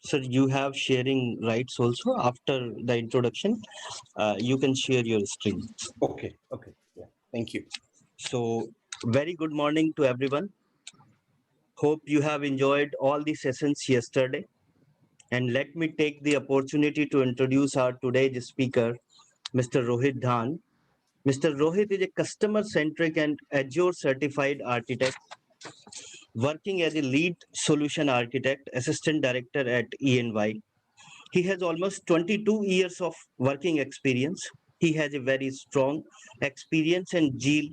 Sir, you have sharing rights also after the introduction. You can share your screen. Okay. Okay. Yeah. Thank you. So, very good morning to everyone. Hope you have enjoyed all the sessions yesterday. And let me take the opportunity to introduce our today's speaker, Mr. Rohit Dhand. Mr. Rohit is a customer centric and Azure certified architect working as a lead solution architect, assistant director at EY. He has almost 22 years of working experience. He has a very strong experience and zeal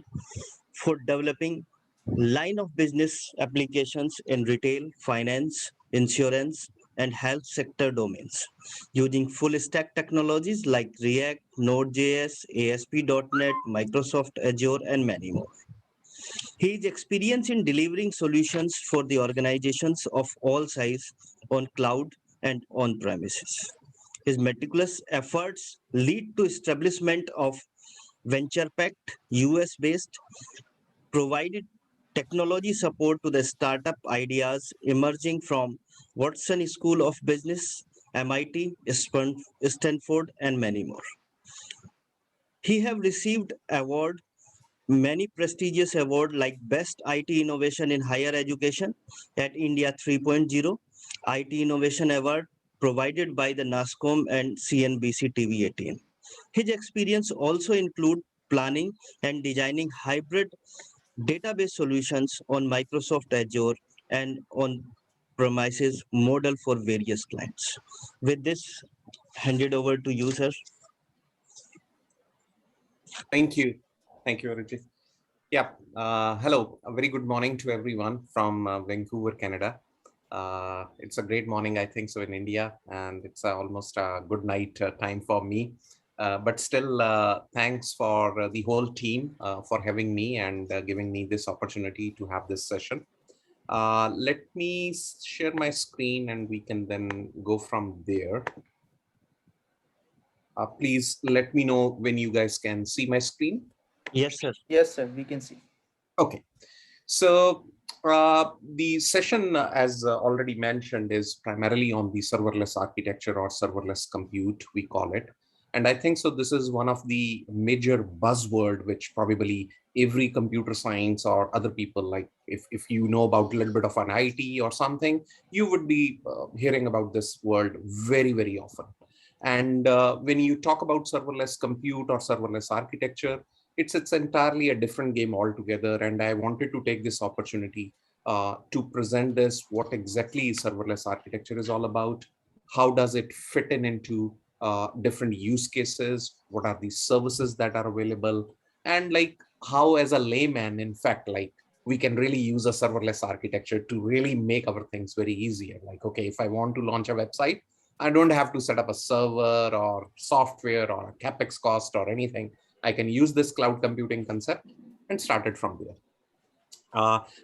for developing line of business applications in retail, finance, insurance, and health sector domains using full stack technologies like React, Node.js, ASP.NET, Microsoft Azure, and many more. He is experienced in delivering solutions for the organizations of all size on cloud and on premises. His meticulous efforts lead to establishment of venture-backed US-based provided technology support to the startup ideas emerging from Watson School of Business, MIT, Stanford, and many more. He have received award many prestigious awards like Best IT Innovation in Higher Education at India 3.0, IT Innovation Award provided by the NASCOM and CNBC TV 18. His experience also include planning and designing hybrid database solutions on Microsoft Azure and on premises model for various clients. With this, hand it over to you, sir. Thank you. Thank you, Arujit. Yeah. Hello. A very good morning to everyone from Vancouver, Canada. It's a great morning, I think so, in India, and it's almost a good night time for me. But still, thanks for the whole team for having me and giving me this opportunity to have this session. Let me share my screen and we can then go from there. Please let me know when you guys can see my screen. Yes, sir. Yes, sir, we can see. Okay. So the session, as already mentioned, is primarily on the serverless architecture or serverless compute, we call it. And I think so this is one of the major buzzword, which probably every computer science or other people, like if you know about a little bit of an IT or something, you would be hearing about this word very, very often. And when you talk about serverless compute or serverless architecture, it's entirely a different game altogether. And I wanted to take this opportunity to present this, what exactly serverless architecture is all about, how does it fit into different use cases, what are the services that are available, and like how as a layman, in fact, like we can really use a serverless architecture to really make our things very easier. Like, okay, if I want to launch a website, I don't have to set up a server or software or a capex cost or anything. I can use this cloud computing concept and start it from there.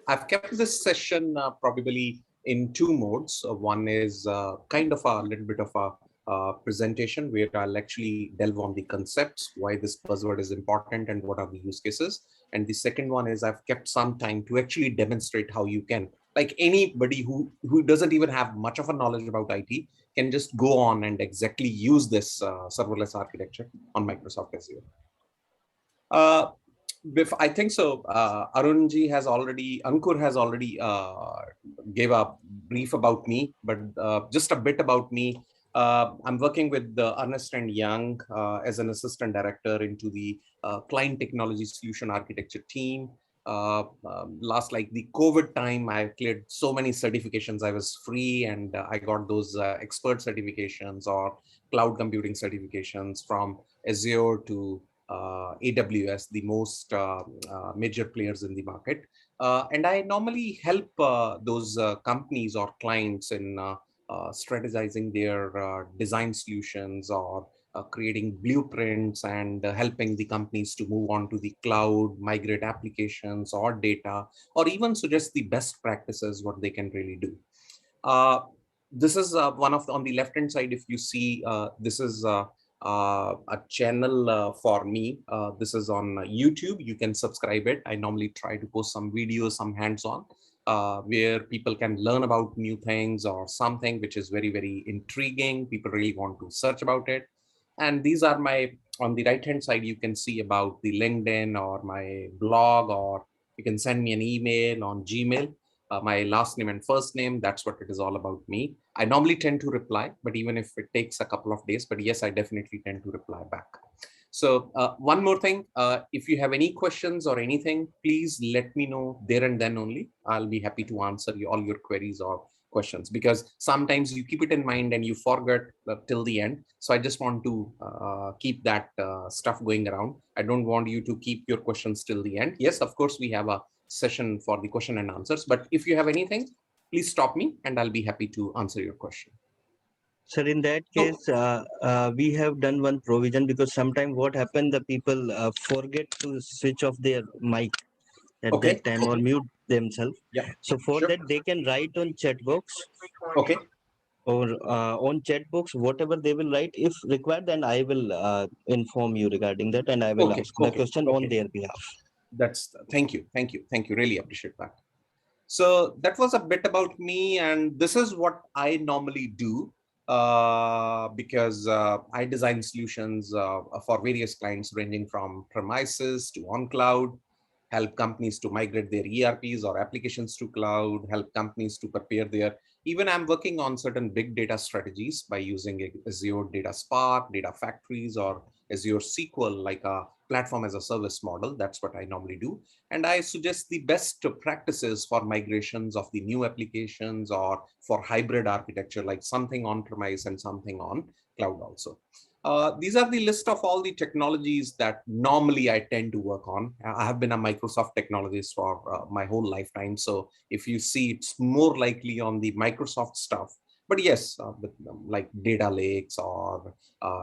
I've kept this session probably in two modes. One is kind of a little bit of a presentation where I'll actually delve on the concepts, why this buzzword is important and what are the use cases. And the second one is I've kept some time to actually demonstrate how you can, like anybody who doesn't even have much of a knowledge about IT can just go on and exactly use this serverless architecture on Microsoft Azure. I think so. Ankur has already gave a brief about me, but just a bit about me. I'm working with Ernst and Young as an assistant director into the client technology solution architecture team. Last like the COVID time, I cleared so many certifications. I was free and I got those expert certifications or cloud computing certifications from Azure to AWS, the most major players in the market. And I normally help those companies or clients in strategizing their design solutions or creating blueprints and helping the companies to move on to the cloud, migrate applications or data, or even suggest the best practices, what they can really do. This is one of on the left hand side, if you see, this is a channel for me. This is on YouTube. You can subscribe it. I normally try to post some videos, some hands-on. where people can learn about new things or something which is very, very intriguing. People really want to search about it. And these are my, on the right hand side, you can see about the LinkedIn or my blog, or you can send me an email on Gmail. My last name and first name, that's what it is all about me. I normally tend to reply, but even if it takes a couple of days, but yes, I definitely tend to reply back. So one more thing, if you have any questions or anything, please let me know there and then only. I'll be happy to answer all your queries or questions, because sometimes you keep it in mind and you forget till the end. So I just want to keep that stuff going around. I don't want you to keep your questions till the end. Yes, of course, we have a session for the question and answers, but if you have anything, please stop me and I'll be happy to answer your question. Sir, in that So, case, we have done one provision, because sometimes what happened, the people forget to switch off their mic at okay, that time or okay, mute themselves. yeah, So for sure, that, they can write on chat box, okay, or on chat box, whatever they will write. If required, then I will inform you regarding that, and I will okay, ask the okay, question on okay. their behalf. That's, thank you, thank you, thank you. Really appreciate that. So that was a bit about me, and this is what I normally do, because I design solutions for various clients ranging from premises to on cloud, help companies to migrate their ERPs or applications to cloud, help companies to prepare their, even I'm working on certain big data strategies by using Azure Data Spark, data factories, or Azure SQL, like a platform as a service model. That's what I normally do. And I suggest the best practices for migrations of the new applications, or for hybrid architecture, like something on premise and something on cloud also. These are the list of all the technologies that normally I tend to work on. I have been a Microsoft technologist for my whole lifetime. So if you see, it's more likely on the Microsoft stuff. But yes, like data lakes or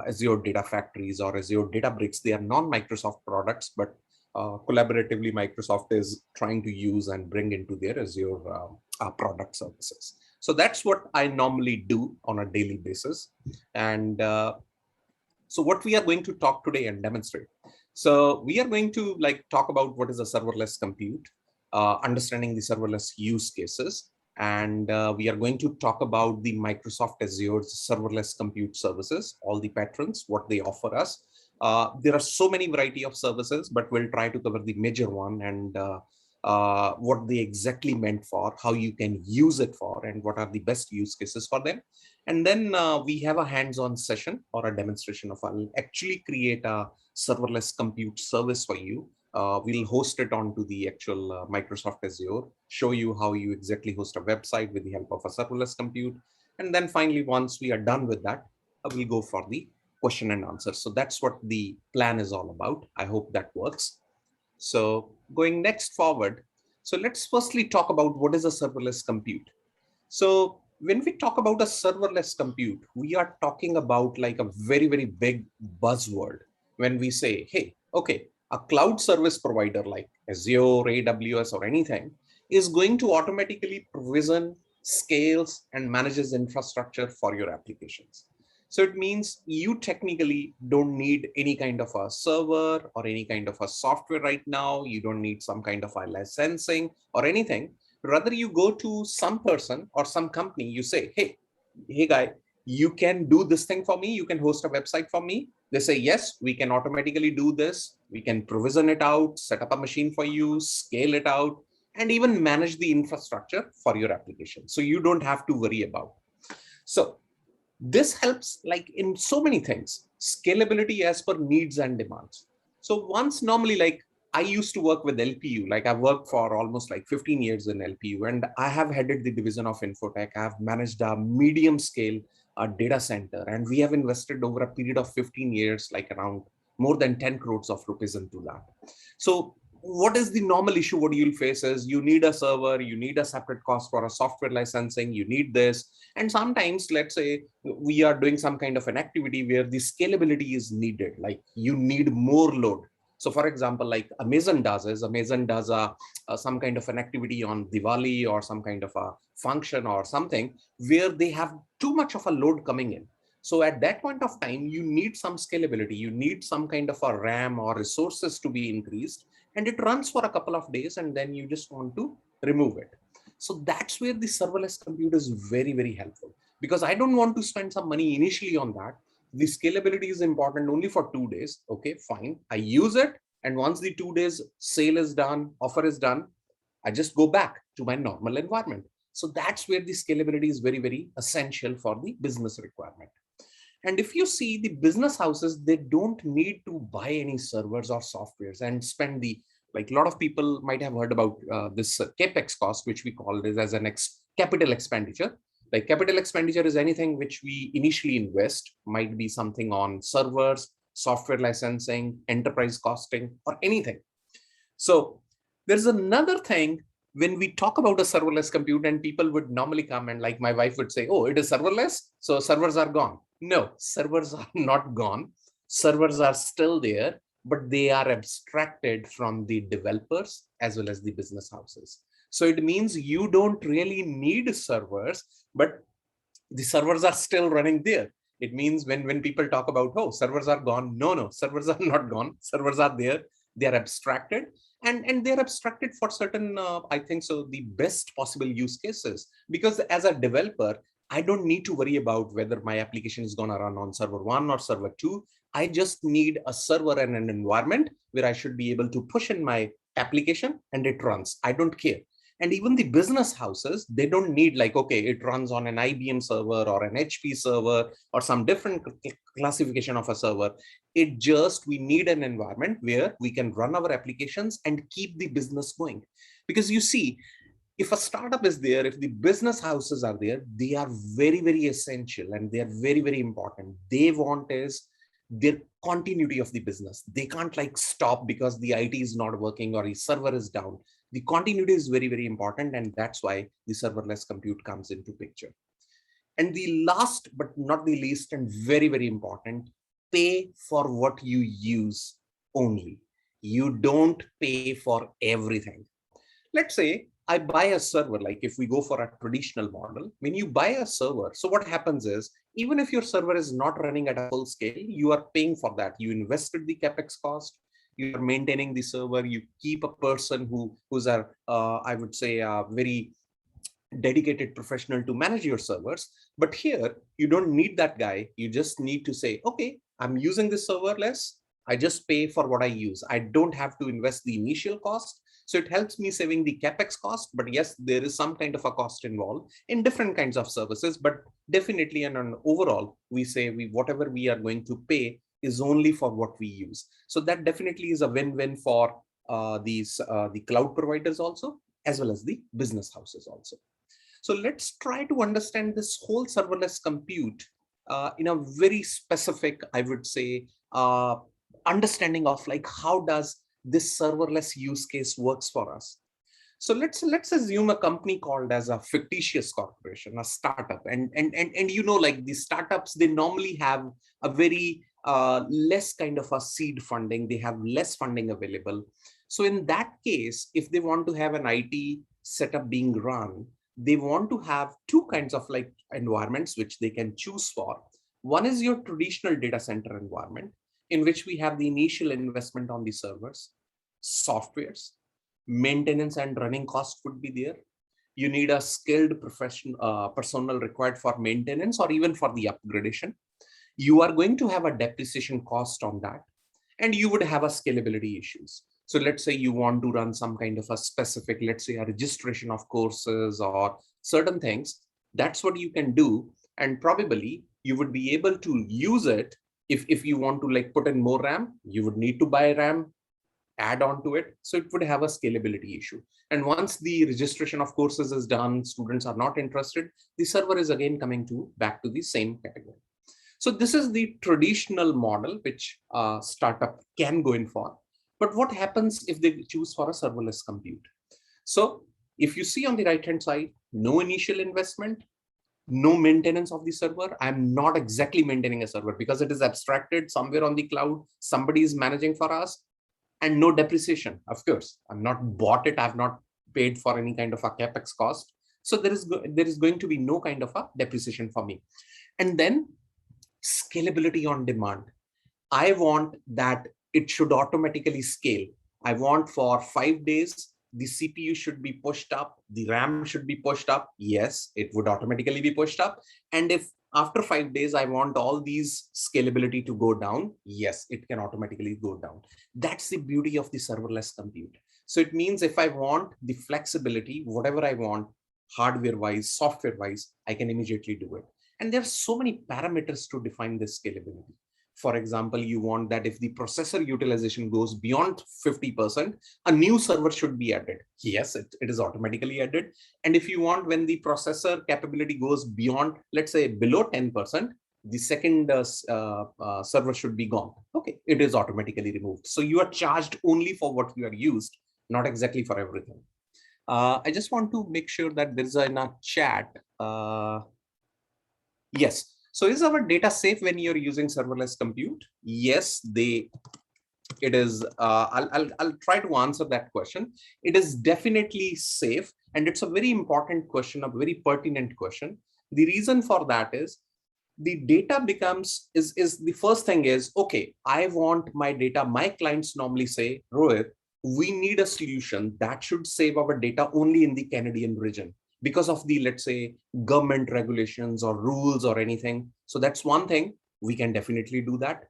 Azure data factories or Azure Databricks, they are non-Microsoft products, but collaboratively Microsoft is trying to use and bring into their Azure product services. So that's what I normally do on a daily basis. And so what we are going to talk today and demonstrate. So we are going to like talk about what is a serverless compute, understanding the serverless use cases, and we are going to talk about the Microsoft Azure's serverless compute services, all the patrons, what they offer us. There are so many variety of services, but we'll try to cover the major one, and what they exactly meant for, how you can use it for, and what are the best use cases for them. And then we have a hands-on session or a demonstration of, I'll actually create a serverless compute service for you. We'll host it onto the actual Microsoft Azure, show you how you exactly host a website with the help of a serverless compute. And then finally, once we are done with that, we'll go for the question and answer. So that's what the plan is all about. I hope that works. So going next forward, so let's firstly talk about what is a serverless compute. So when we talk about a serverless compute, we are talking about like a very, very big buzzword. When we say, hey, okay, a cloud service provider like Azure, AWS, or anything is going to automatically provision, scales, and manages infrastructure for your applications. So it means you technically don't need any kind of a server or any kind of a software right now. You don't need some kind of a licensing or anything. Rather, you go to some person or some company, you say, hey guy, you can do this thing for me, you can host a website for me. They say, yes, we can automatically do this, we can provision it out, set up a machine for you, scale it out, and even manage the infrastructure for your application, so you don't have to worry about. So this helps like in so many things, scalability as per needs and demands. So once normally, like I used to work with LPU, like I've worked for almost like 15 years in LPU, and I have headed the division of Infotech. I've managed a medium scale data center, and we have invested over a period of 15 years, like around more than 10 crores of rupees into that. So what is the normal issue? What you'll face is you need a server, you need a separate cost for a software licensing, you need this. And sometimes, let's say we are doing some kind of an activity where the scalability is needed, like you need more load. So for example, like Amazon does is Amazon does some kind of an activity on Diwali or some kind of a function or something where they have too much of a load coming in. So at that point of time, you need some scalability, you need some kind of a RAM or resources to be increased, and it runs for a couple of days and then you just want to remove it. So that's where the serverless compute is very, very helpful, because I don't want to spend some money initially on that. The scalability is important only for 2 days. Okay, fine. I use it. And once the 2 days sale is done, offer is done, I just go back to my normal environment. So that's where the scalability is very, very essential for the business requirement. And if you see the business houses, they don't need to buy any servers or softwares and spend the, like a lot of people might have heard about this capex cost, which we call it as an capital expenditure. Like capital expenditure is anything which we initially invest, might be something on servers, software licensing, enterprise costing, or anything. So there's another thing when we talk about a serverless compute, and people would normally come and like my wife would say, oh, it is serverless, so servers are gone. No, servers are not gone. Servers are still there, but they are abstracted from the developers as well as the business houses. So it means you don't really need servers, but the servers are still running there. It means when people talk about, oh, servers are gone, no, servers are not gone. Servers are there. They are abstracted, and they're abstracted for certain, I think so, the best possible use cases. Because as a developer, I don't need to worry about whether my application is going to run on server 1 or server 2. I just need a server and an environment where I should be able to push in my application and it runs. I don't care. And even the business houses, they don't need like, okay, it runs on an IBM server or an HP server or some different classification of a server. It just, we need an environment where we can run our applications and keep the business going. Because you see, if a startup is there, if the business houses are there, they are very, very essential and they are very, very important. They want is their continuity of the business. They can't like stop because the IT is not working or the server is down. The continuity is very, very important. And that's why the serverless compute comes into picture. And the last but not the least, and very, very important, pay for what you use only. You don't pay for everything. Let's say I buy a server, like if we go for a traditional model, when you buy a server, so what happens is, even if your server is not running at a full scale, you are paying for that. You invested the capex cost, you are maintaining the server, you keep a person who's a, I would say, a very dedicated professional to manage your servers. But here, you don't need that guy. You just need to say, okay, I'm using this serverless. I just pay for what I use. I don't have to invest the initial cost. So it helps me saving the capex cost. But yes, there is some kind of a cost involved in different kinds of services. But definitely, and on overall, we say whatever we are going to pay is only for what we use. So that definitely is a win-win for the cloud providers also, as well as the business houses also. So let's try to understand this whole serverless compute in a very specific, I would say, understanding of like how does this serverless use case works for us. So let's assume a company called as a fictitious corporation, a startup, and you know, like the startups, they normally have a very less kind of a seed funding. They have less funding available. So in that case, if they want to have an IT setup being run, they want to have two kinds of like environments which they can choose for. One is your traditional data center environment, in which we have the initial investment on the servers, softwares, maintenance and running cost would be there. You need a skilled personnel required for maintenance or even for the upgradation. You are going to have a depreciation cost on that, and you would have a scalability issues. So let's say you want to run some kind of a specific, let's say a registration of courses or certain things. That's what you can do. And probably you would be able to use it. If you want to like put in more RAM, you would need to buy RAM, add on to it. So it would have a scalability issue. And once the registration of courses is done, students are not interested, the server is again coming to back to the same category. So this is the traditional model which a startup can go in for. But what happens if they choose for a serverless compute? So if you see on the right-hand side, no initial investment, no maintenance of the server. I'm not exactly maintaining a server because it is abstracted somewhere on the cloud. Somebody is managing for us, and no depreciation. Of course, I'm not bought it. I've not paid for any kind of a capex cost. So there is going to be no kind of a depreciation for me. And then scalability on demand. I want that it should automatically scale. I want for 5 days, the CPU should be pushed up, the RAM should be pushed up. Yes, it would automatically be pushed up. And if after 5 days I want all these scalability to go down, yes, it can automatically go down. That's the beauty of the serverless compute. So it means if I want the flexibility, whatever I want, hardware wise, software wise, I can immediately do it. And there are so many parameters to define this scalability. For example, you want that if the processor utilization goes beyond 50%, a new server should be added. Yes, it is automatically added. And if you want when the processor capability goes beyond, let's say below 10%, the second server should be gone. Okay, it is automatically removed. So you are charged only for what you are used, not exactly for everything. I just want to make sure that there is in a chat. Yes. So is our data safe when you're using serverless compute? Yes, it is. I'll try to answer that question. It is definitely safe, and it's a very important question, a very pertinent question. The reason for that is the data becomes is the first thing is, okay, I want my data. My clients normally say, Rohit, we need a solution that should save our data only in the Canadian region because of the, let's say, government regulations or rules or anything. So that's one thing. We can definitely do that.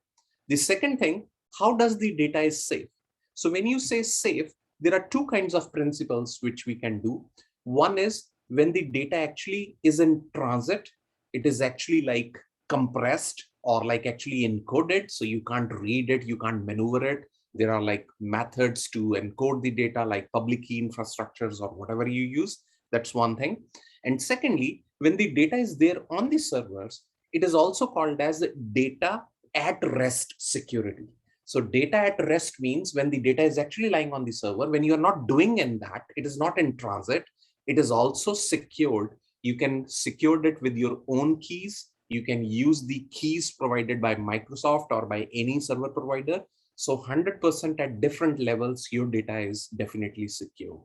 The second thing, how does the data is safe? So when you say safe, there are two kinds of principles which we can do. One is when the data actually is in transit, it is actually like compressed or like actually encoded. So you can't read it, you can't maneuver it. There are like methods to encode the data like public key infrastructures or whatever you use. That's one thing. And secondly, when the data is there on the servers, it is also called as data at rest security. So data at rest means when the data is actually lying on the server, when you are not doing in that, it is not in transit, it is also secured. You can secure it with your own keys. You can use the keys provided by Microsoft or by any server provider. So 100% at different levels, your data is definitely secure.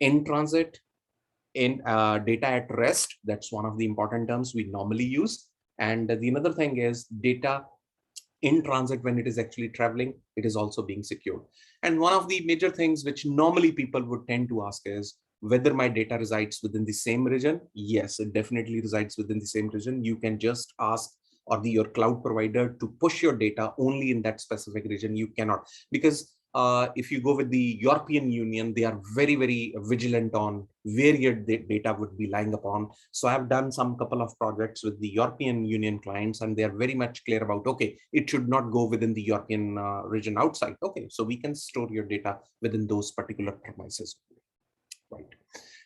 In transit, in data at rest, that's one of the important terms we normally use. And the another thing is data in transit, when it is actually traveling, it is also being secured. And one of the major things which normally people would tend to ask is whether my data resides within the same region. Yes, it definitely resides within the same region. You can just ask or your cloud provider to push your data only in that specific region. You cannot, because if you go with the European Union, they are very, very vigilant on where your data would be lying upon. So I've done some couple of projects with the European Union clients, and they are very much clear about, okay, it should not go within the European region outside. Okay, so we can store your data within those particular premises. Right.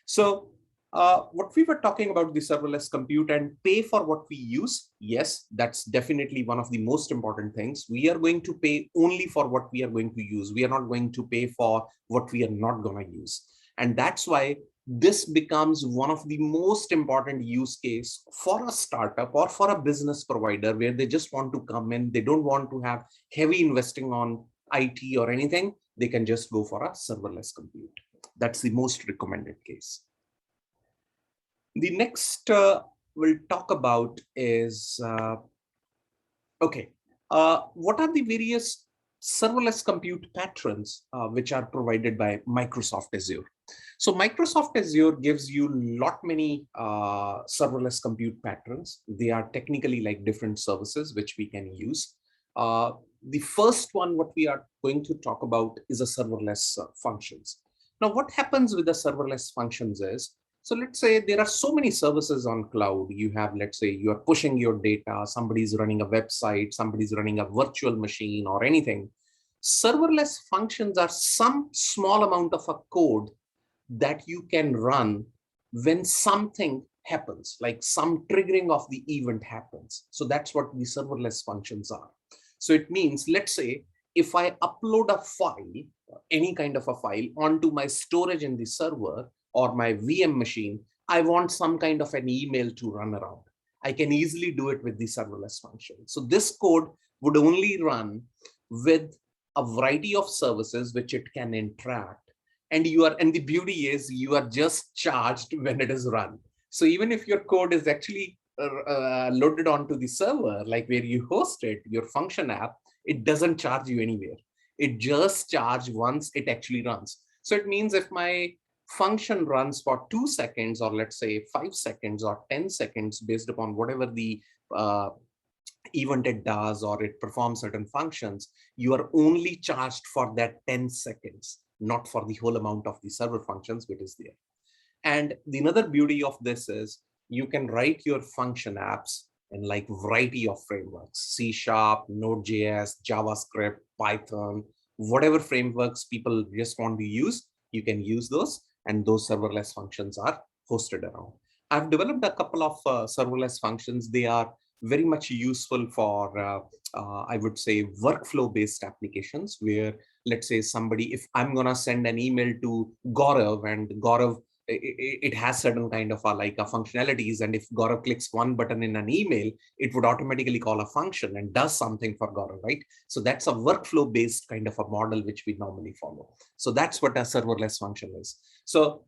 So what we were talking about the serverless compute and pay for what we use. Yes, that's definitely one of the most important things. We are going to pay only for what we are going to use. We are not going to pay for what we are not going to use. And that's why this becomes one of the most important use case for a startup or for a business provider where they just want to come in. They don't want to have heavy investing on IT or anything. They can just go for a serverless compute. That's the most recommended case. The next we'll talk about is, okay, what are the various serverless compute patterns which are provided by Microsoft Azure? So Microsoft Azure gives you many serverless compute patterns. They are technically like different services which we can use. The first one, what we are going to talk about is a serverless functions. Now, what happens with the serverless functions is, so let's say there are so many services on cloud. You have, let's say you are pushing your data, somebody's running a website, somebody's running a virtual machine or anything. Serverless functions are some small amount of a code that you can run when something happens, like some triggering of the event happens. So that's what the serverless functions are. So it means, let's say, if I upload a file, any kind of a file onto my storage in the server or my VM machine, I want some kind of an email to run around. I can easily do it with the serverless function. So this code would only run with a variety of services which it can interact. And the beauty is you are just charged when it is run. So even if your code is actually loaded onto the server, like where you host it, your function app, it doesn't charge you anywhere. It just charges once it actually runs. So it means if my function runs for 2 seconds, or let's say 5 seconds or 10 seconds, based upon whatever the uh, event it does, or it performs certain functions, you are only charged for that 10 seconds, not for the whole amount of the server functions which is there. And the another beauty of this is you can write your function apps in like variety of frameworks: C Sharp, Node.js, JavaScript, Python, whatever frameworks people just want to use, you can use those, and those serverless functions are hosted around. I've developed a couple of serverless functions. They are very much useful for, I would say, workflow based applications where, let's say, somebody, if I'm going to send an email to Gaurav, and Gaurav, it has certain kind of functionalities, and if Gaurav clicks one button in an email, it would automatically call a function and does something for Gaurav, right? So that's a workflow based kind of a model which we normally follow. So that's what a serverless function is. So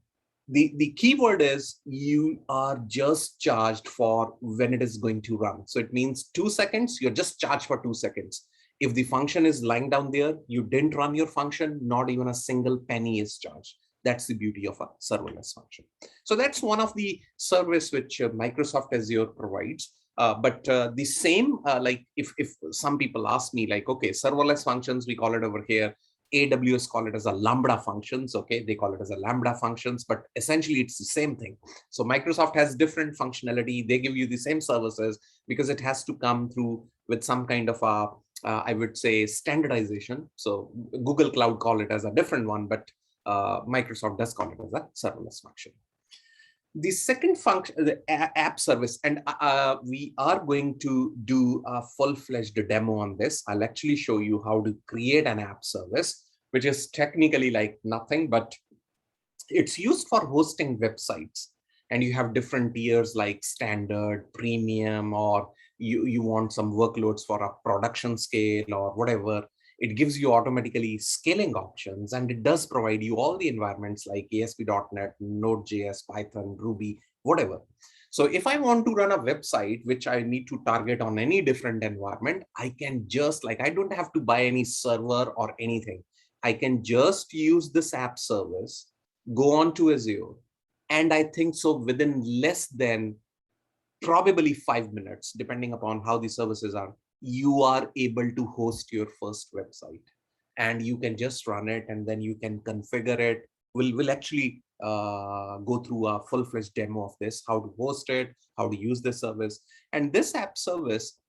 the keyword is you are just charged for when it is going to run. So it means 2 seconds, you're just charged for 2 seconds. If the function is lying down there, you didn't run your function, not even a single penny is charged. That's the beauty of a serverless function. So that's one of the service which Microsoft Azure provides. But the same, like if some people ask me like, okay, serverless functions, we call it over here, AWS call it as a Lambda functions. Okay, they call it as a Lambda functions, but essentially it's the same thing. So Microsoft has different functionality. They give you the same services because it has to come through with some kind of a, I would say, standardization. So Google Cloud call it as a different one, but Microsoft does call it as a serverless function. The second function, the app service, and we are going to do a full-fledged demo on this. I'll actually show you how to create an app service, which is technically like nothing, but it's used for hosting websites. And you have different tiers like standard, premium, or you want some workloads for a production scale or whatever. It gives you automatically scaling options, and it does provide you all the environments like ASP.NET, Node.js, Python, Ruby, whatever. So if I want to run a website, which I need to target on any different environment, I can just I don't have to buy any server or anything. I can just use this app service, go on to Azure, and I think so within less than probably 5 minutes, depending upon how the services are, you are able to host your first website, and you can just run it, and then you can configure it. We'll actually go through a full-fledged demo of this, how to host it, how to use the service. And this app service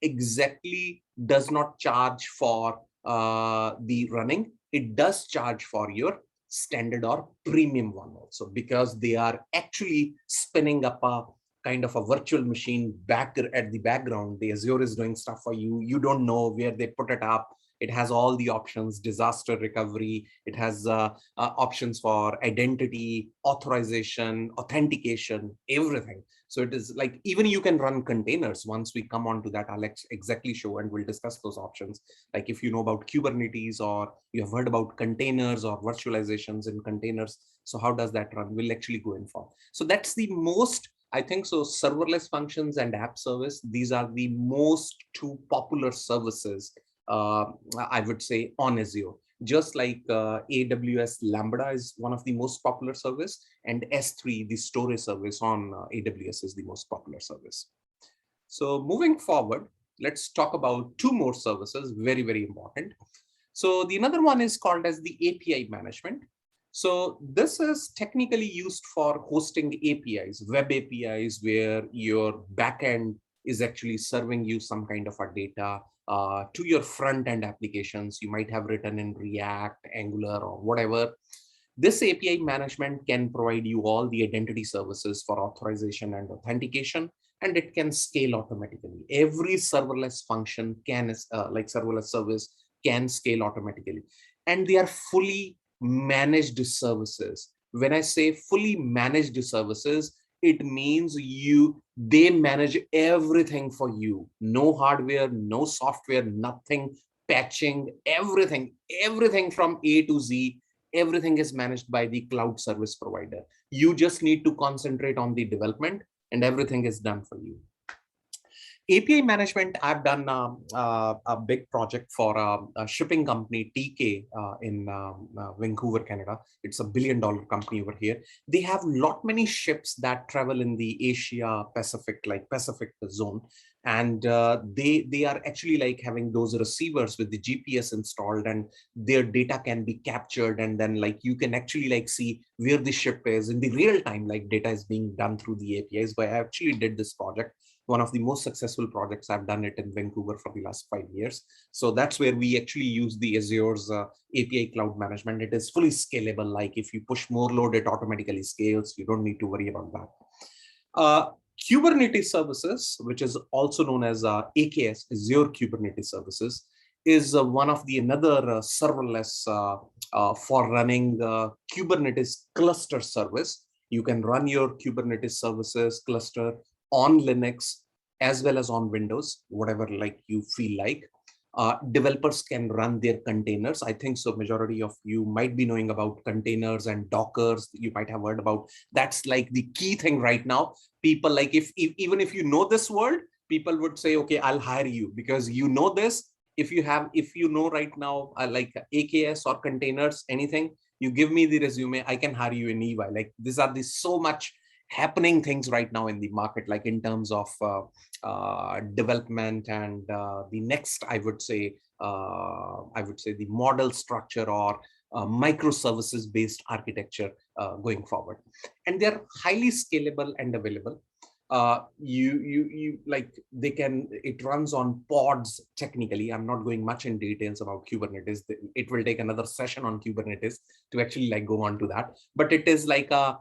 exactly does not charge for the running. It does charge for your standard or premium one also, because they are actually spinning up a kind of a virtual machine back at the background. The Azure is doing stuff for you. You don't know where they put it up. It has all the options: disaster recovery. It has options for identity, authorization, authentication, everything. So it is like, even you can run containers. Once we come on to that, I'll exactly show, and we'll discuss those options. Like if you know about Kubernetes, or you have heard about containers or virtualizations in containers. So how does that run? We'll actually go in for. So that's the most, I think so, serverless functions and app service, these are the most two popular services, I would say, on Azure. Just like AWS Lambda is one of the most popular service, and S3, the storage service on AWS, is the most popular service. So moving forward, let's talk about two more services, very, very important. So the another one is called as the API management. So this is technically used for hosting APIs, web APIs, where your backend is actually serving you some kind of a data to your front end applications. You might have written in React, Angular, or whatever. This API management can provide you all the identity services for authorization and authentication, and it can scale automatically. Every serverless function can, like serverless service, can scale automatically. And they are fully managed services. When I say fully managed services, it means they manage everything for you. No hardware, no software, nothing, patching, everything from A to Z, everything is managed by the cloud service provider. You just need to concentrate on the development, and everything is done for you. API management, I've done a big project for a shipping company, TK, in Vancouver, Canada. It's a billion-dollar company over here. They have lot many ships that travel in the Asia Pacific, like Pacific zone. And they are actually like having those receivers with the GPS installed, and their data can be captured. And then like you can actually like see where the ship is in the real time, like data is being done through the APIs. But I actually did this project, one of the most successful projects. I've done it in Vancouver for the last 5 years. So that's where we actually use the Azure's API cloud management. It is fully scalable. Like if you push more load, it automatically scales. You don't need to worry about that. Kubernetes services, which is also known as AKS, Azure Kubernetes Services, is one of the another serverless for running Kubernetes cluster service. You can run your Kubernetes services cluster on Linux as well as on Windows, whatever like you feel like. Developers can run their containers. I think so majority of you might be knowing about containers and Dockers. You might have heard about. That's like the key thing right now. People like if even if you know this word, people would say, okay, I'll hire you because you know this. If you know right now like AKS or containers, anything, you give me the resume, I can hire you in EY. Like these are the so much happening things right now in the market, like in terms of development and the next, I would say the model structure or microservices based architecture going forward. And they're highly scalable and available. You like they can, it runs on pods technically. I'm not going much in details about Kubernetes. It will take another session on Kubernetes to actually like go on to that. But it is like a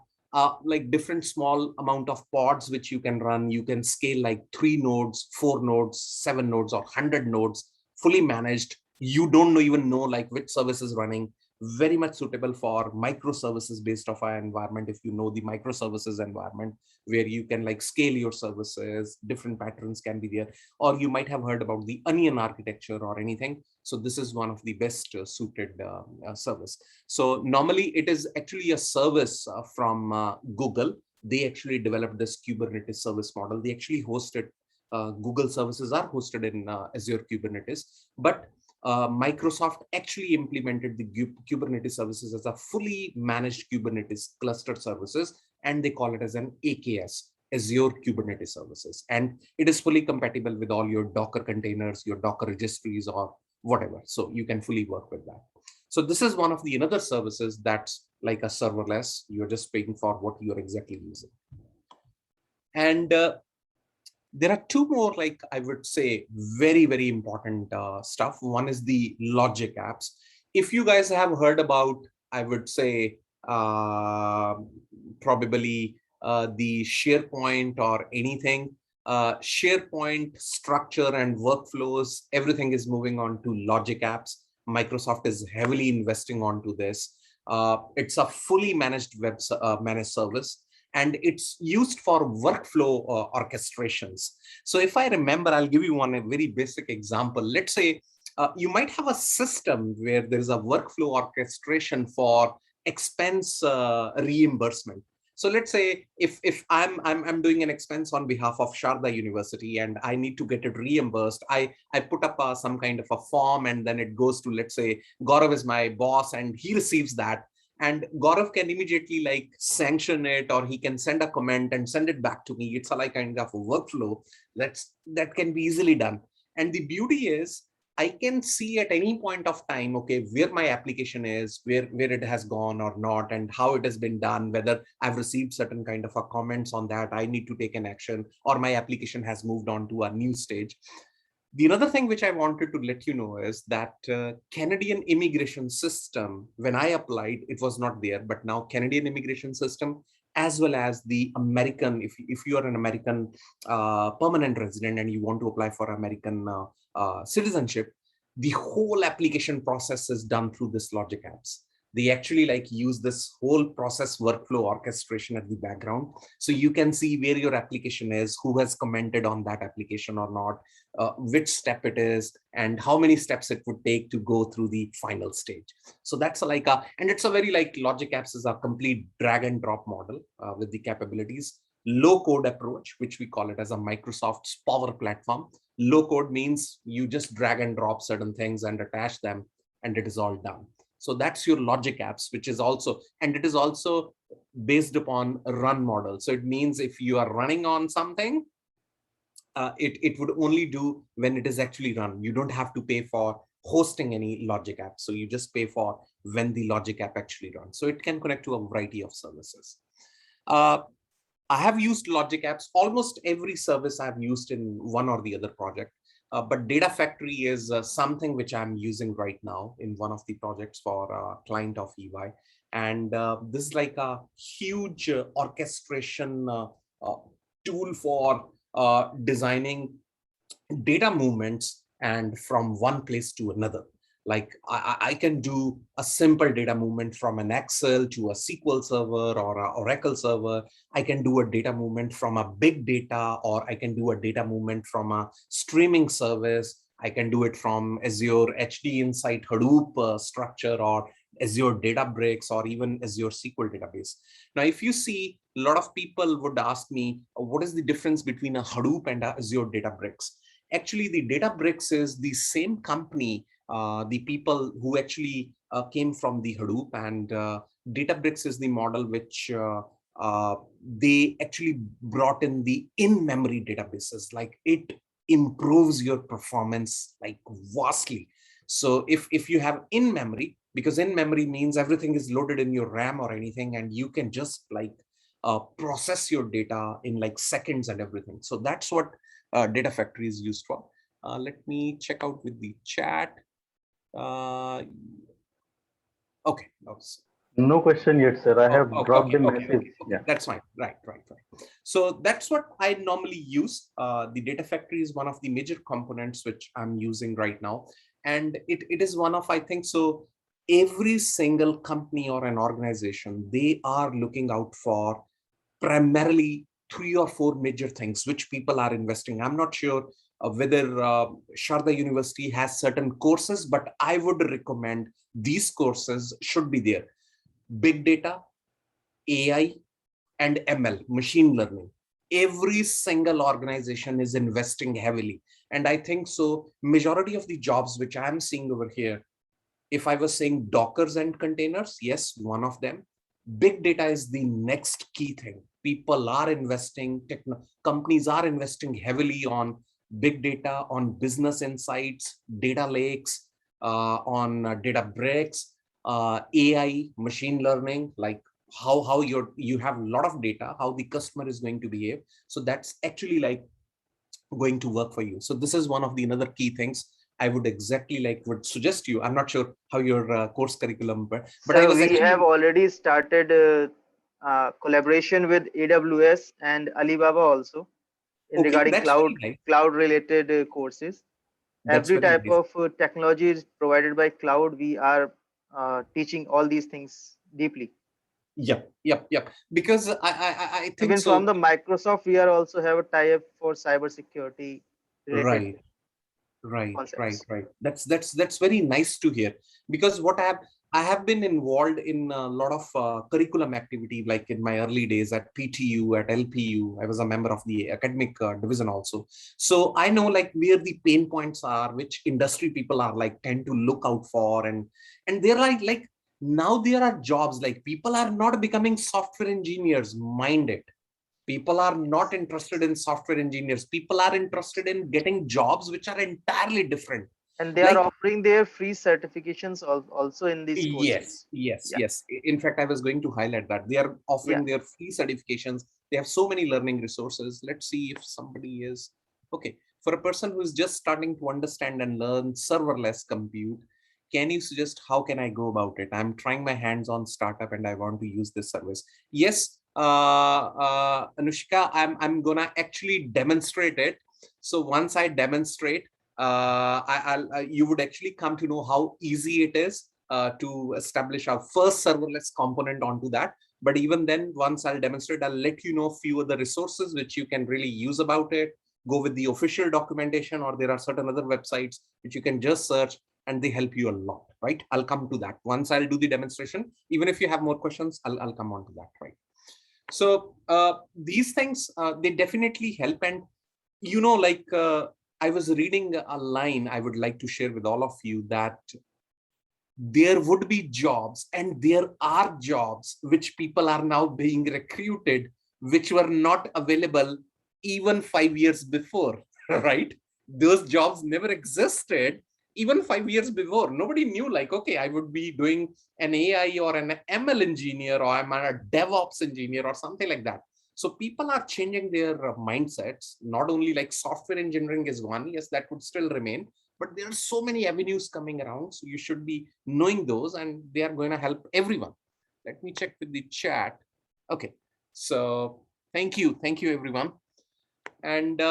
like different small amount of pods which you can run. You can scale like 3 nodes, 4 nodes, 7 nodes, or 100 nodes, fully managed. You don't even know like which service is running. Very much suitable for microservices based of our environment. If you know the microservices environment, where you can like scale your services, different patterns can be there. Or you might have heard about the onion architecture or anything. So this is one of the best suited service. So normally it is actually a service from Google. They actually developed this Kubernetes service model. They actually hosted Google services are hosted in Azure Kubernetes, but Microsoft actually implemented the Kubernetes services as a fully managed Kubernetes cluster services, and they call it as an AKS, Azure Kubernetes Services. And it is fully compatible with all your Docker containers, your Docker registries, or whatever. So you can fully work with that. So this is one of the another services that's like a serverless. You're just paying for what you're exactly using. And there are two more, like I would say, very, very important stuff. One is the logic apps. If you guys have heard about, I would say, probably the SharePoint or anything, SharePoint structure and workflows, everything is moving on to logic apps. Microsoft is heavily investing onto this. It's a fully managed managed service, and it's used for workflow orchestrations. So if I remember, I'll give you one a very basic example. Let's say you might have a system where there is a workflow orchestration for expense reimbursement. So let's say if I'm doing an expense on behalf of Sharda University and I need to get it reimbursed, I put up some kind of a form, and then it goes to, let's say, Gaurav is my boss and he receives that. And Gaurav can immediately like sanction it, or he can send a comment and send it back to me. It's a like kind of a workflow that can be easily done. And the beauty is I can see at any point of time, okay, where my application is, where it has gone or not, and how it has been done, whether I've received certain kind of a comments on that, I need to take an action, or my application has moved on to a new stage. The other thing which I wanted to let you know is that Canadian immigration system, when I applied, it was not there, but now Canadian immigration system, as well as the American, if you are an American permanent resident and you want to apply for American citizenship, the whole application process is done through this logic apps. They actually like use this whole process workflow orchestration at the background. So you can see where your application is, who has commented on that application or not, which step it is, and how many steps it would take to go through the final stage. So that's and it's a very like logic apps is a complete drag and drop model with the capabilities. low code approach, which we call it as a Microsoft's Power Platform. Low code means you just drag and drop certain things and attach them, and it is all done. So that's your logic apps, which is also, and it is also based upon a run model. So it means if you are running on something, it would only do when it is actually run. You don't have to pay for hosting any logic app. So you just pay for when the logic app actually runs. So it can connect to a variety of services. I have used logic apps. Almost every service I've used in one or the other project. But Data Factory is something which I'm using right now in one of the projects for a client of EY. And this is like a huge orchestration tool for designing data movements and from one place to another. Like I can do a simple data movement from an Excel to a SQL server or an Oracle server. I can do a data movement from a big data, or I can do a data movement from a streaming service. I can do it from Azure HD Insight Hadoop structure, or Azure Databricks, or even Azure SQL database. Now, if you see, a lot of people would ask me, what is the difference between a Hadoop and a Azure Databricks? Actually, the Databricks is the same company, the people who actually came from the Hadoop, and Databricks is the model which they actually brought in the in-memory databases. Like, it improves your performance like vastly. So if you have in-memory, because in-memory means everything is loaded in your RAM or anything, and you can just like process your data in like seconds and everything. So that's what Data Factory is used for. Let me check out with the chat. Okay. No question yet, sir. I have dropped a message. Okay. Yeah, that's fine. Right. So that's what I normally use. The Data Factory is one of the major components which I'm using right now. And it is one of, I think so, every single company or an organization, they are looking out for primarily 3 or 4 major things which people are investing. I'm not sure whether Sharda University has certain courses, but I would recommend these courses should be there. Big data, AI, and ML, machine learning. Every single organization is investing heavily. And I think so, majority of the jobs which I'm seeing over here, if I was saying Dockers and containers, yes, one of them. Big data is the next key thing. People are investing, companies are investing heavily on big data, on business insights, data lakes, on Databricks, AI, machine learning, like how you have a lot of data, how the customer is going to behave. So that's actually like going to work for you. So this is one of the another key things I would exactly like would suggest you. I'm not sure how your course curriculum, but so I was we actually have already started collaboration with AWS and Alibaba also in okay. regarding That's very nice. cloud related courses. That's Every very type nice. of technology is provided by cloud. We are teaching all these things deeply. Yep. Because I think Even from so. the Microsoft, we are also have a tie-up for cyber security related Right. concepts. That's very nice to hear, because what I have been involved in a lot of curriculum activity, like in my early days at PTU, at LPU. I was a member of the academic division also. So I know like where the pain points are, which industry people are like tend to look out for, and they're like now there are jobs like people are not becoming software engineers. Mind it. People are not interested in software engineers. People are interested in getting jobs which are entirely different. And they are Like, offering their free certifications also in these courses. Yeah, yes. In fact, I was going to highlight that they are yeah. offering their free certifications. They have so many learning resources. Let's see if somebody is okay. For a person who is just starting to understand and learn serverless compute, can you suggest how can I go about it? I'm trying my hands on startup and I want to use this service. Yes, Anushka, I'm gonna actually demonstrate it. So once I demonstrate, you would actually come to know how easy it is to establish our first serverless component onto that. But even then, once I'll demonstrate, I'll let you know a few other resources which you can really use about it. Go with the official documentation, or there are certain other websites which you can just search and they help you a lot, right? I'll come to that once I'll do the demonstration. Even if you have more questions, I'll come on to that, right? So these things, they definitely help. And, like I was reading a line I would like to share with all of you, that there would be jobs and there are jobs which people are now being recruited, which were not available even 5 years before, right? Those jobs never existed even 5 years before. Nobody knew, like, okay, I would be doing an AI or an ML engineer, or I'm a DevOps engineer or something like that. So people are changing their mindsets. Not only like software engineering is one, yes, that would still remain, but there are so many avenues coming around. So you should be knowing those, and they are going to help everyone. Let me check with the chat. Okay, so thank you everyone. And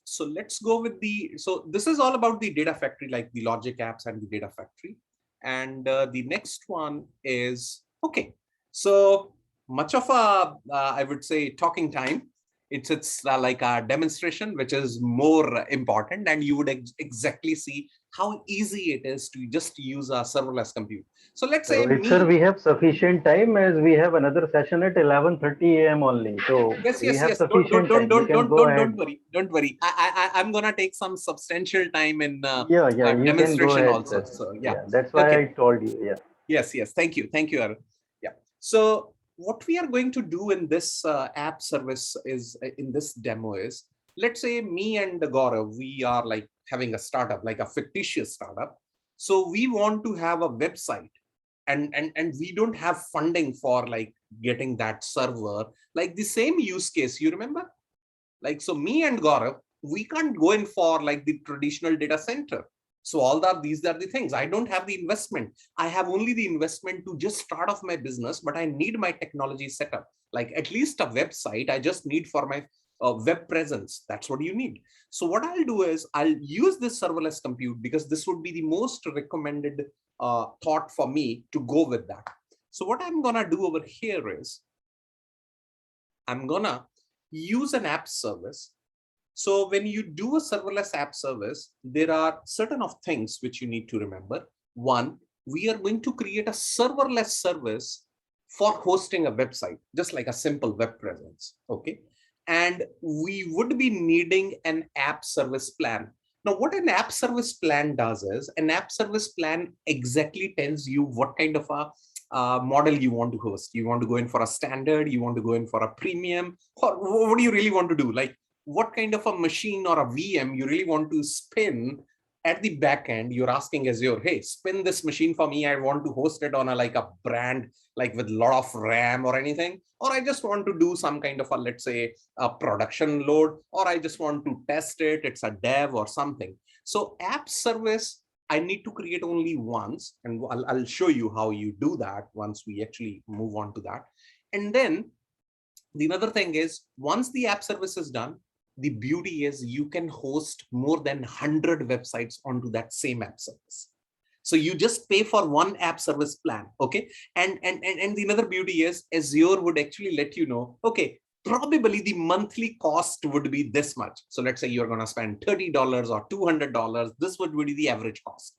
so let's go with so this is all about the data factory, like the logic apps and the data factory. And the next one is, okay, so much of a, I would say, talking time. It's like a demonstration, which is more important, and you would exactly see how easy it is to just use a serverless compute. So let's say Rohit sir, me. we have sufficient time as we have another session at 11:30 a.m. only. So Yes, we yes, have yes. Don't, don't, sufficient don't, time. You don't, can don't, go don't, ahead. don't worry. Don't worry. I'm gonna take some substantial time in Yeah, yeah, you can go demonstration ahead, also. sir. So yeah. Yeah, that's why Okay. I told you. Yeah. Yes, yes. Thank you, Aaron. Yeah. So what we are going to do in this app service is, in this demo is, let's say me and Gaurav, we are like having a startup, like a fictitious startup. So we want to have a website, and we don't have funding for like getting that server, like the same use case. You remember? Like, so me and Gaurav, we can't go in for like the traditional data center. So these are the things. I don't have the investment. I have only the investment to just start off my business, but I need my technology setup. Like at least a website, I just need for my web presence. That's what you need. So what I'll do is I'll use this serverless compute, because this would be the most recommended thought for me to go with that. So what I'm gonna do over here is I'm gonna use an app service. So when you do a serverless app service, there are certain of things which you need to remember. One, we are going to create a serverless service for hosting a website, just like a simple web presence. Okay. And we would be needing an app service plan. Now, what an app service plan does is, an app service plan exactly tells you what kind of a model you want to host. You want to go in for a standard, you want to go in for a premium, or what do you really want to do? Like, what kind of a machine or a VM you really want to spin at the back end. You're asking Azure, hey, spin this machine for me. I want to host it on a like a brand, like with a lot of RAM or anything. Or I just want to do some kind of a, let's say, a production load, or I just want to test it. It's a dev or something. So app service, I need to create only once, and I'll show you how you do that once we actually move on to that. And then the other thing is, once the app service is done, the beauty is you can host more than 100 websites onto that same app service. So you just pay for one app service plan. Okay. And the other beauty is Azure would actually let you know, okay, probably the monthly cost would be this much. So let's say you're going to spend $30 or $200. This would be the average cost.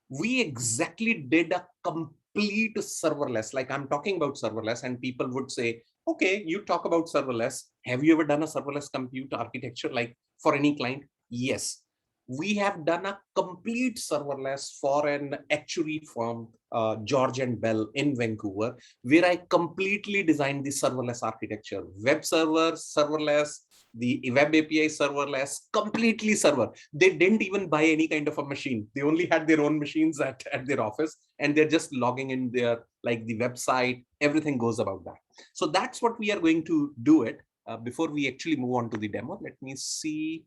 We exactly did a complete serverless. Like, I'm talking about serverless, and people would say, okay, you talk about serverless. Have you ever done a serverless compute architecture, like for any client? Yes. We have done a complete serverless for an actuary firm, George and Bell in Vancouver, where I completely designed the serverless architecture. Web server, serverless, the web API serverless, completely server. They didn't even buy any kind of a machine. They only had their own machines at their office, and they're just logging in their, like the website, everything goes about that. So that's what we are going to do it. Before we actually move on to the demo, let me see.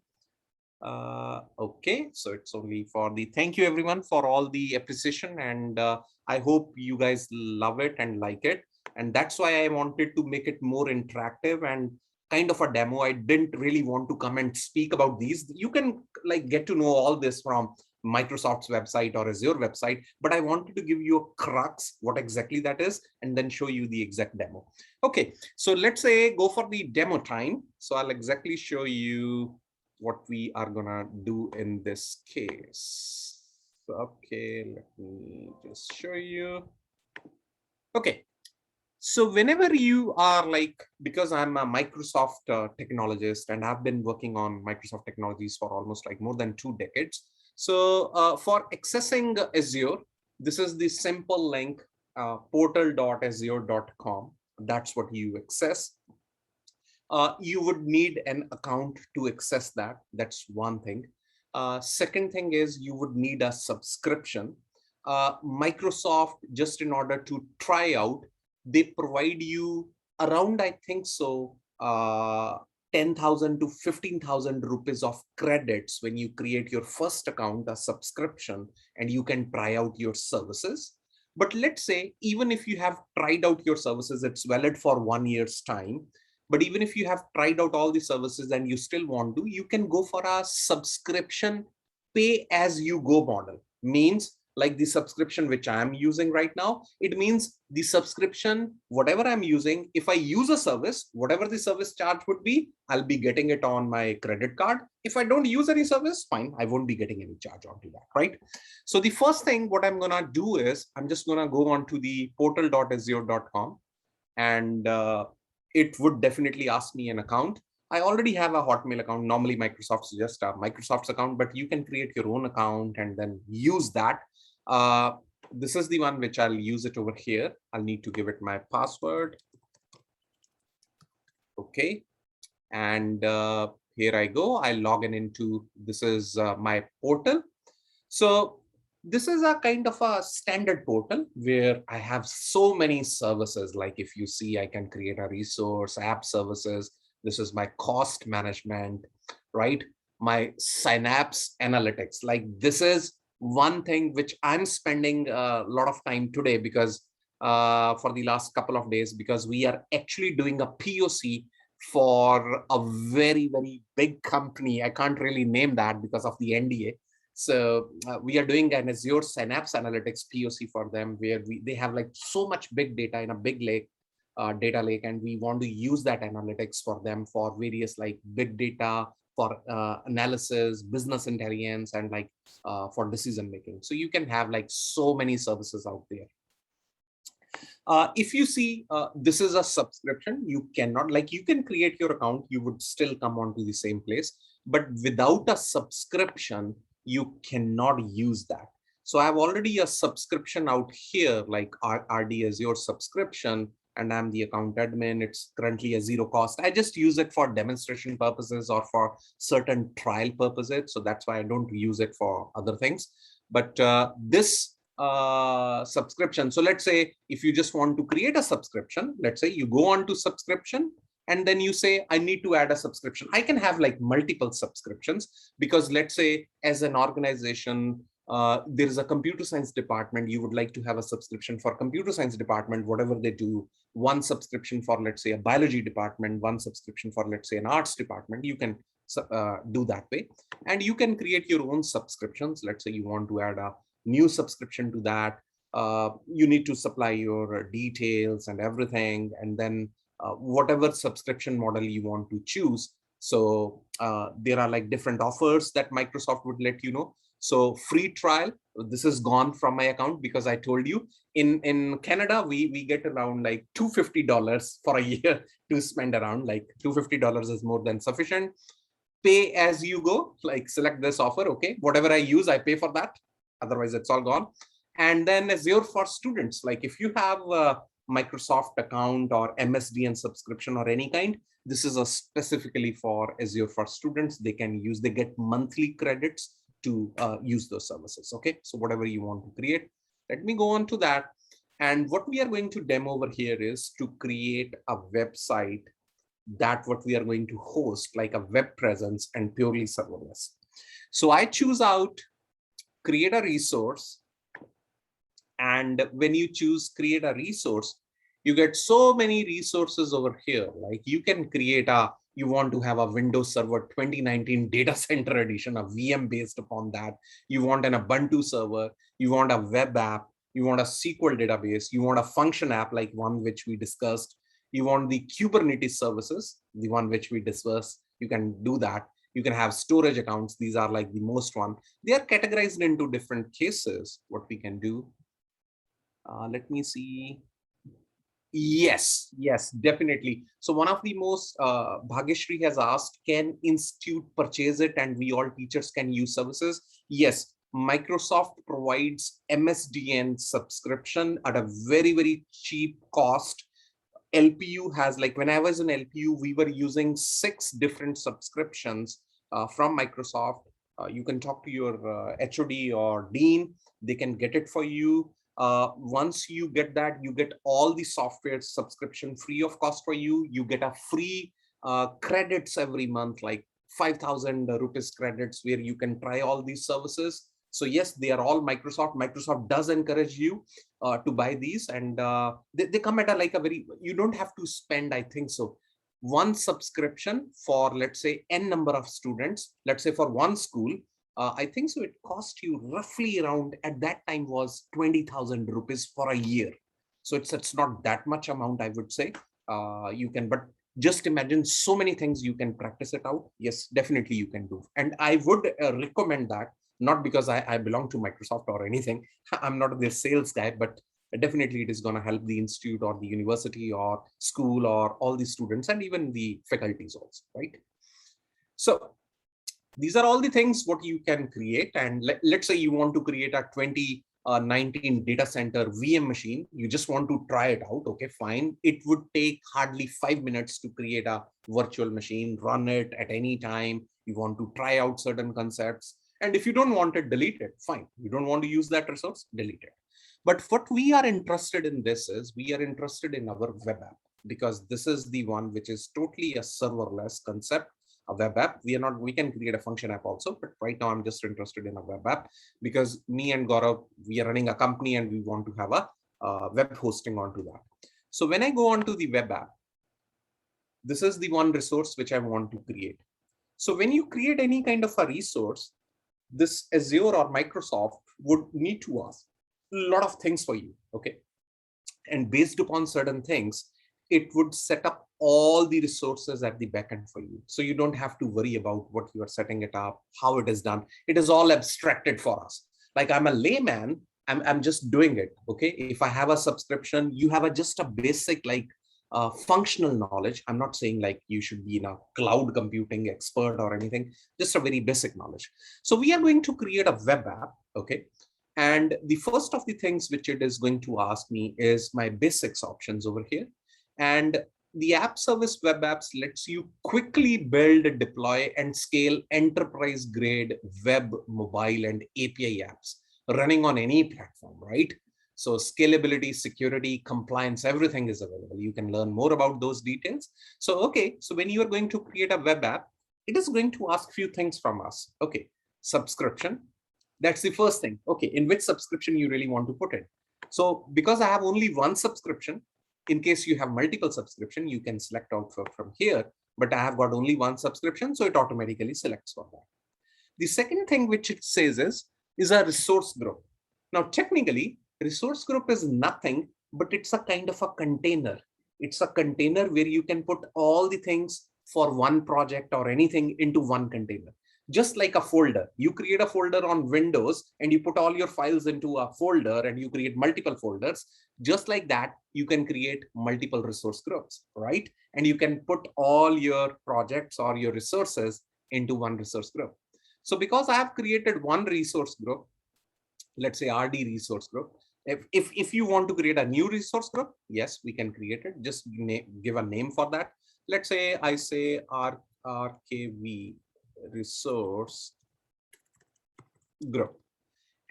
Okay, so it's only for the, thank you everyone for all the appreciation, and I hope you guys love it and like it. And that's why I wanted to make it more interactive and kind of a demo. I didn't really want to come and speak about these. You can like get to know all this from Microsoft's website or Azure website, but I wanted to give you a crux, what exactly that is, and then show you the exact demo. Okay, so let's say go for the demo time. So I'll exactly show you what we are gonna do in this case. Okay, let me just show you. Okay, So whenever you are like, because I'm a Microsoft technologist and I've been working on Microsoft technologies for almost like more than 2 decades. So for accessing Azure, this is the simple link, portal.azure.com. That's what you access. You would need an account to access that. That's one thing. Second thing is you would need a subscription. Microsoft, just in order to try out, they provide you around, I think so, 10,000 to 15,000 rupees of credits when you create your first account, a subscription, and you can try out your services. But let's say, even if you have tried out your services, it's valid for 1 year's time. But even if you have tried out all the services and you still want to, you can go for a subscription pay as you go model. Means like the subscription which I'm using right now, it means the subscription, whatever I'm using, if I use a service, whatever the service charge would be, I'll be getting it on my credit card. If I don't use any service, fine, I won't be getting any charge onto that, right? So the first thing what I'm gonna do is I'm just gonna go on to the portal.azure.com, and it would definitely ask me an account. I already have a Hotmail account. Normally Microsoft suggests a Microsoft's account, but you can create your own account and then use that. This is the one which I'll use it over here. I'll need to give it my password. Okay. And here I go. I log in into, this is my portal. So this is a kind of a standard portal where I have so many services. Like if you see, I can create a resource, app services. This is my cost management, right? My Synapse analytics. Like this is one thing which I'm spending a lot of time today because for the last couple of days, because we are actually doing a POC for a very, very big company. I can't really name that because of the NDA. So we are doing an Azure Synapse Analytics POC for them, where they have like so much big data in a big lake, data lake, and we want to use that analytics for them for various like big data, for analysis, business intelligence, and like for decision making. So you can have like so many services out there. If you see, this is a subscription. You cannot, like, you can create your account, you would still come onto the same place, but without a subscription, you cannot use that. So I have already a subscription out here, like RD Azure subscription, and I'm the account admin. It's currently a 0 cost. I just use it for demonstration purposes or for certain trial purposes. So that's why I don't use it for other things. But this subscription. So let's say if you just want to create a subscription, let's say you go on to subscription and then you say, I need to add a subscription. I can have like multiple subscriptions because let's say as an organization, there is a computer science department. You would like to have a subscription for computer science department, whatever they do, one subscription for, let's say, a biology department, one subscription for, let's say, an arts department. You can do that way. And you can create your own subscriptions. Let's say you want to add a new subscription to that. You need to supply your details and everything, and then whatever subscription model you want to choose. So there are like different offers that Microsoft would let you know. So free trial, this is gone from my account because I told you in Canada, we get around like $250 for a year to spend around. Like $250 is more than sufficient. Pay as you go, like select this offer. Okay, whatever I use, I pay for that. Otherwise, it's all gone. And then Azure for students, like if you have a Microsoft account or MSDN subscription or any kind, this is a specifically for Azure for students. They can use, they get monthly credits to use those services. Okay, so whatever you want to create, let me go on to that. And what we are going to demo over here is to create a website that what we are going to host, like a web presence and purely serverless. So I choose out create a resource. And when you choose create a resource, you get so many resources over here. Like you can create a, you want to have a Windows Server 2019 data center edition, a VM based upon that. You want an Ubuntu server, you want a web app, you want a SQL database, you want a function app like one which we discussed. You want the Kubernetes services, the one which we discussed, you can do that. You can have storage accounts. These are like the most one. They are categorized into different cases. What we can do, let me see. Yes, yes, definitely. So one of the most, Bhagyashree has asked, can institute purchase it and we all teachers can use services? Yes, Microsoft provides MSDN subscription at a very, very cheap cost. LPU has, like when I was in LPU, we were using 6 different subscriptions from Microsoft. You can talk to your HOD or Dean, they can get it for you. Once you get that, you get all the software subscription free of cost for you. You get a free credits every month, like 5,000 rupees credits, where you can try all these services. So yes, they are all Microsoft. Microsoft does encourage you to buy these, and they come at a like a very, you don't have to spend, I think so, one subscription for, let's say, n number of students. Let's say for one school, I think so it cost you roughly around, at that time was 20,000 rupees for a year. So it's not that much amount, I would say. You can, but just imagine so many things you can practice it out. Yes, definitely you can do. And I would recommend that, not because I belong to Microsoft or anything. I'm not the sales guy, but definitely it is going to help the institute or the university or school or all the students and even the faculties also, right? So these are all the things what you can create. And let's say you want to create a 2019 data center VM machine. You just want to try it out. Okay, fine. It would take hardly 5 minutes to create a virtual machine, run it at any time. You want to try out certain concepts. And if you don't want it, delete it. Fine. You don't want to use that resource, delete it. But what we are interested in this is, we are interested in our web app, because this is the one which is totally a serverless concept. A web app, we can create a function app also, but right now I'm just interested in a web app, because me and Gaurav, we are running a company and we want to have a web hosting onto that. So when I go onto the web app, this is the one resource which I want to create. So when you create any kind of a resource, this Azure or Microsoft would need to ask a lot of things for you, okay? And based upon certain things, it would set up all the resources at the backend for you. So you don't have to worry about what you are setting it up, how it is done. It is all abstracted for us. Like I'm a layman, I'm just doing it, okay? If I have a subscription, you have just a basic like functional knowledge. I'm not saying like you should be a cloud computing expert or anything, just a very basic knowledge. So we are going to create a web app, okay? And the first of the things which it is going to ask me is my basics options over here. And the app service web apps lets you quickly build, deploy, and scale enterprise grade web, mobile, and API apps running on any platform, right? So scalability, security, compliance, everything is available. You can learn more about those details. So, okay, so when you are going to create a web app, it is going to ask few things from us. Okay, subscription. That's the first thing. Okay, in which subscription you really want to put it. So because I have only one subscription, in case you have multiple subscription, you can select out from here, but I have got only one subscription, so it automatically selects for that. The second thing which it says is a resource group. Now, technically, resource group is nothing, but it's a kind of a container. It's a container where you can put all the things for one project or anything into one container. Just like a folder, you create a folder on Windows and you put all your files into a folder and you create multiple folders. Just like that, you can create multiple resource groups, right? And you can put all your projects or your resources into one resource group. So because I have created one resource group, let's say RD resource group, if you want to create a new resource group, yes, we can create it. Just give a name for that. Let's say I say RKV resource group,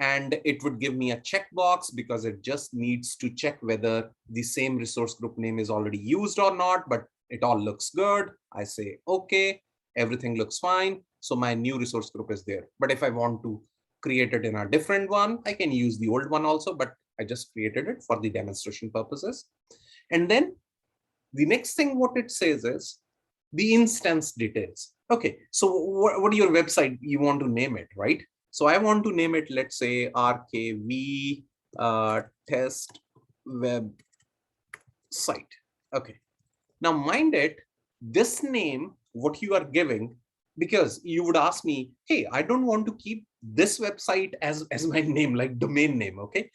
and it would give me a checkbox because it just needs to check whether the same resource group name is already used or not, but it all looks good. I say okay, everything looks fine, so my new resource group is there. But if I want to create it in a different one, I can use the old one also, but I just created it for the demonstration purposes. And then the next thing what it says is the instance details. Okay, so what your website you want to name it, right? So I want to name it, let's say RKV test web site. Okay, now mind it, this name what you are giving, Because you would ask me, hey, I don't want to keep this website as my name, like domain name, okay?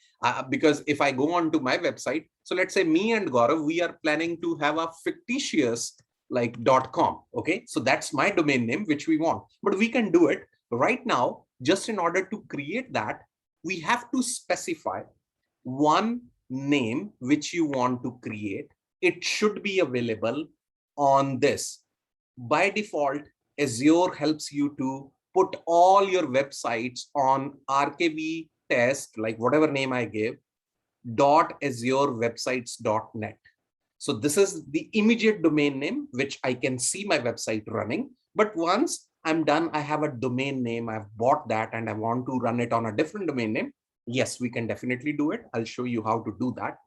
Because if I go on to my website, so let's say me and Gaurav, we are planning to have a fictitious like .com, okay? So that's my domain name, which we want, but we can do it right now. Just in order to create that, we have to specify one name which you want to create. It should be available on this. By default, Azure helps you to put all your websites on RKB test, like whatever name I gave, .azurewebsites.net. So this is the immediate domain name, which I can see my website running. But once I'm done, I have a domain name, I've bought that and I want to run it on a different domain name. Yes, we can definitely do it. I'll show you how to do that.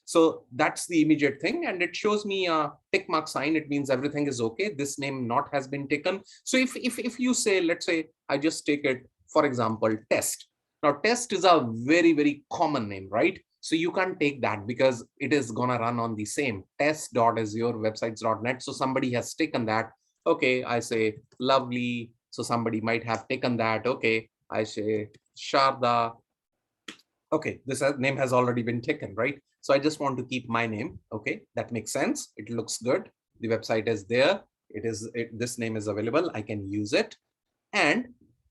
So that's the immediate thing. And it shows me a tick mark sign. It means everything is okay. This name not has been taken. So if you say, let's say, I just take it, for example, test. Now, test is a very, very common name, right? So you can't take that because it is going to run on the same test.azurewebsites.net. So somebody has taken that. Okay, I say lovely. So somebody might have taken that. Okay, I say Sharda. Okay, this name has already been taken, right? So I just want to keep my name. Okay, that makes sense. It looks good. The website is there. This name is available. I can use it. And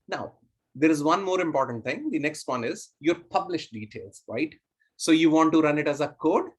now there is one more important thing. The next one is your published details, right? So you want to run it as a code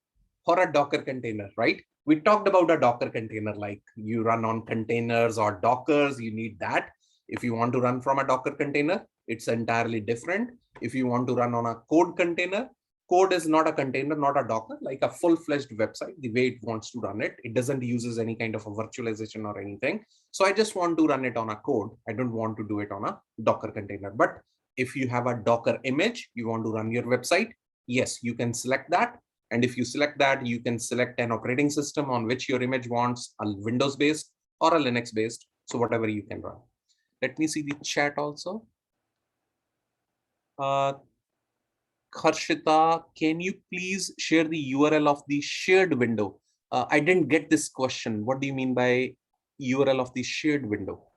or a Docker container, right? We talked about a Docker container, like you run on containers or Dockers, you need that. If you want to run from a Docker container, it's entirely different. If you want to run on a code container, code is not a container, not a Docker, like a full-fledged website, the way it wants to run it. It doesn't use any kind of a virtualization or anything. So I just want to run it on a code. I don't want to do it on a Docker container. But if you have a Docker image, you want to run your website, yes, you can select that. And if you select that, you can select an operating system on which your image wants, a Windows-based or a Linux-based. So whatever you can run. Let me see the chat also. Harshita, can you please share the URL of the shared window? I didn't get this question. What do you mean by URL of the shared window?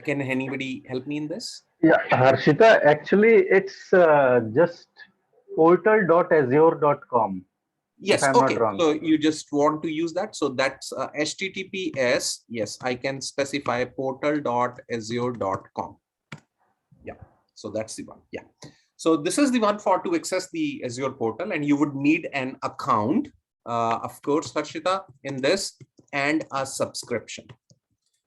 Can anybody help me in this? Yeah, Harshita, actually, it's just portal.azure.com. Yes, if I'm okay. not wrong. So you just want to use that. So that's HTTPS. Yes, I can specify portal.azure.com. Yeah, so that's the one. Yeah. So this is the one for to access the Azure portal, and you would need an account, of course, Harshita, in this, and a subscription.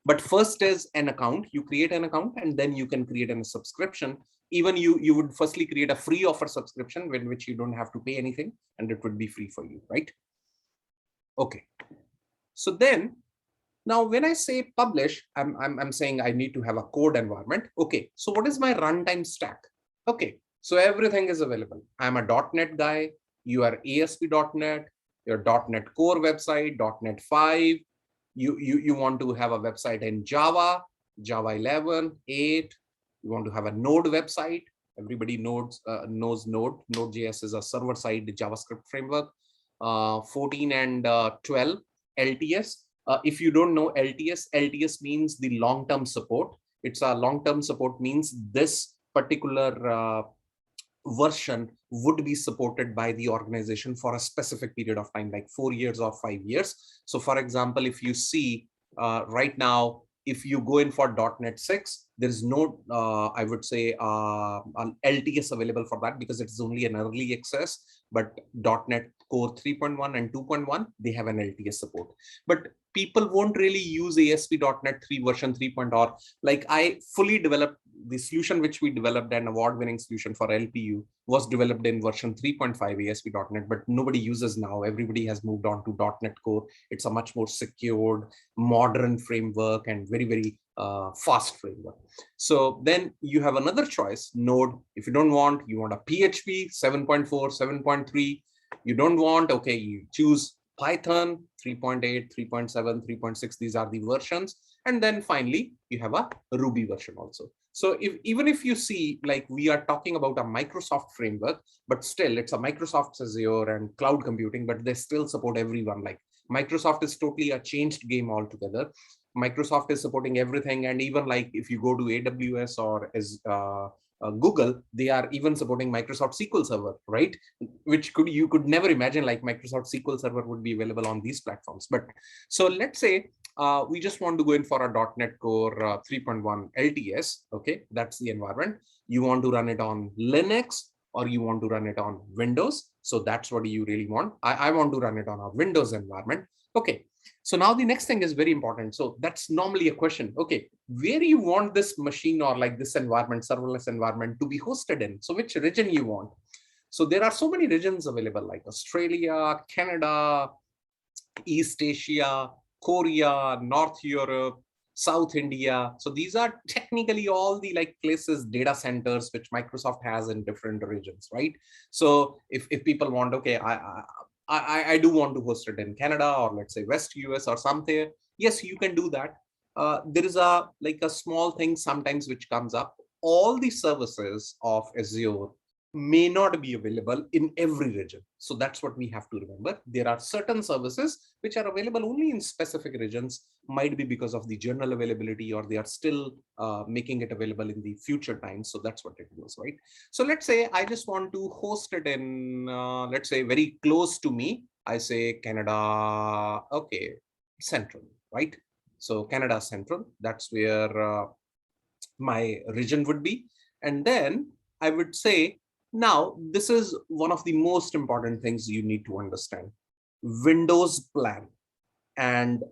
But first is an account. You create an account and then you can create a subscription. Even you would firstly create a free offer subscription in which you don't have to pay anything and it would be free for you, right? Okay. So then now when I say publish, I'm saying I need to have a code environment. Okay. So what is my runtime stack? Okay. So everything is available. I'm a .NET guy. You are ASP.NET, your .NET Core website, .NET 5. You want to have a website in Java 11, 8. You want to have a Node website. Everybody knows Node. Node.js is a server-side JavaScript framework. 14 and 12, LTS. If you don't know LTS means the long-term support. It's a long-term support means this particular version would be supported by the organization for a specific period of time, like 4 years or 5 years. So for example, if you see right now, if you go in for .NET 6, there is no, I would say, an LTS available for that because it is only an early access. But .NET Core 3.1 and 2.1, they have an LTS support. But people won't really use ASP.NET 3 version 3.0. Like I fully developed the solution which we developed, an award-winning solution for LPU, was developed in version 3.5 ASP.NET, but nobody uses now. Everybody has moved on to .NET Core. It's a much more secured, modern framework and very, very fast framework. So then you have another choice, Node. If you don't want, you want a PHP 7.4, 7.3. You don't want, okay, you choose Python 3.8, 3.7, 3.6. These are the versions. And then finally, you have a Ruby version also. So even if you see, like we are talking about a Microsoft framework, but still it's a Microsoft Azure and cloud computing, but they still support everyone. Like Microsoft is totally a changed game altogether. Microsoft is supporting everything. And even like if you go to AWS or as Google, they are even supporting Microsoft SQL Server, right? Which you could never imagine like Microsoft SQL Server would be available on these platforms. But so let's say we just want to go in for a .NET Core 3.1 LTS. Okay, that's the environment. You want to run it on Linux or you want to run it on Windows. So that's what you really want. I want to run it on a Windows environment. Okay. So now the next thing is very important. So that's normally a question. Okay, where do you want this machine or like this environment, serverless environment to be hosted in? So which region you want? So there are so many regions available like Australia, Canada, East Asia, Korea, North Europe, South India. So these are technically all the like places, data centers, which Microsoft has in different regions, right? So if people want, okay, I do want to host it in Canada or let's say West US or something. Yes, you can do that. There is a like a small thing sometimes which comes up. All the services of Azure may not be available in every region. So that's what we have to remember. There are certain services which are available only in specific regions, might be because of the general availability or they are still making it available in the future times. So that's what it was, right? So let's say I just want to host it in, let's say very close to me. I say Canada, okay, Central, right? So Canada Central, that's where my region would be. And then I would say, now, this is one of the most important things you need to understand. Windows plan. And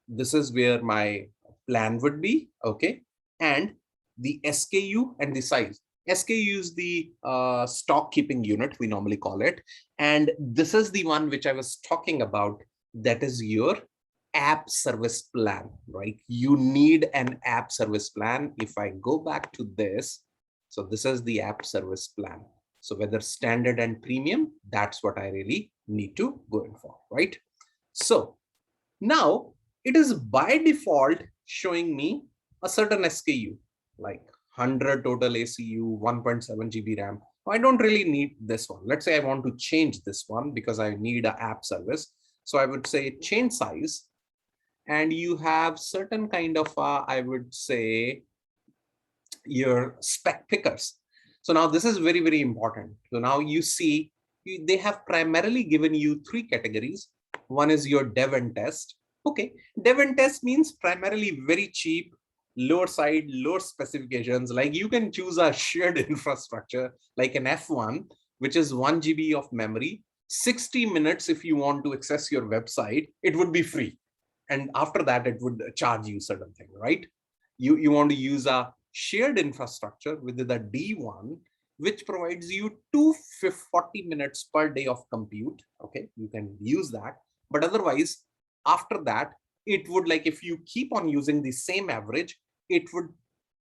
this is where my plan would be, okay? And the SKU and the size. SKU is the stock keeping unit, we normally call it. And this is the one which I was talking about. That is your app service plan, right? You need an app service plan. If I go back to this, so this is the app service plan. So whether standard and premium, that's what I really need to go in for, right? So now it is by default showing me a certain SKU, like 100 total ACU, 1.7 GB RAM. I don't really need this one. Let's say I want to change this one because I need an app service. So I would say change size. And you have certain kind of, I would say, your spec pickers. So now this is very, very important. So now you see, they have primarily given you 3 categories. One is your dev and test. Okay, dev and test means primarily very cheap, lower side, lower specifications. Like you can choose a shared infrastructure like an F1, which is 1 GB of memory, 60 minutes if you want to access your website, it would be free. And after that, it would charge you certain thing, right? You want to use a shared infrastructure with the D1, which provides you 240 minutes per day of compute. Okay, you can use that. But otherwise, after that, it would, like, if you keep on using the same average, it would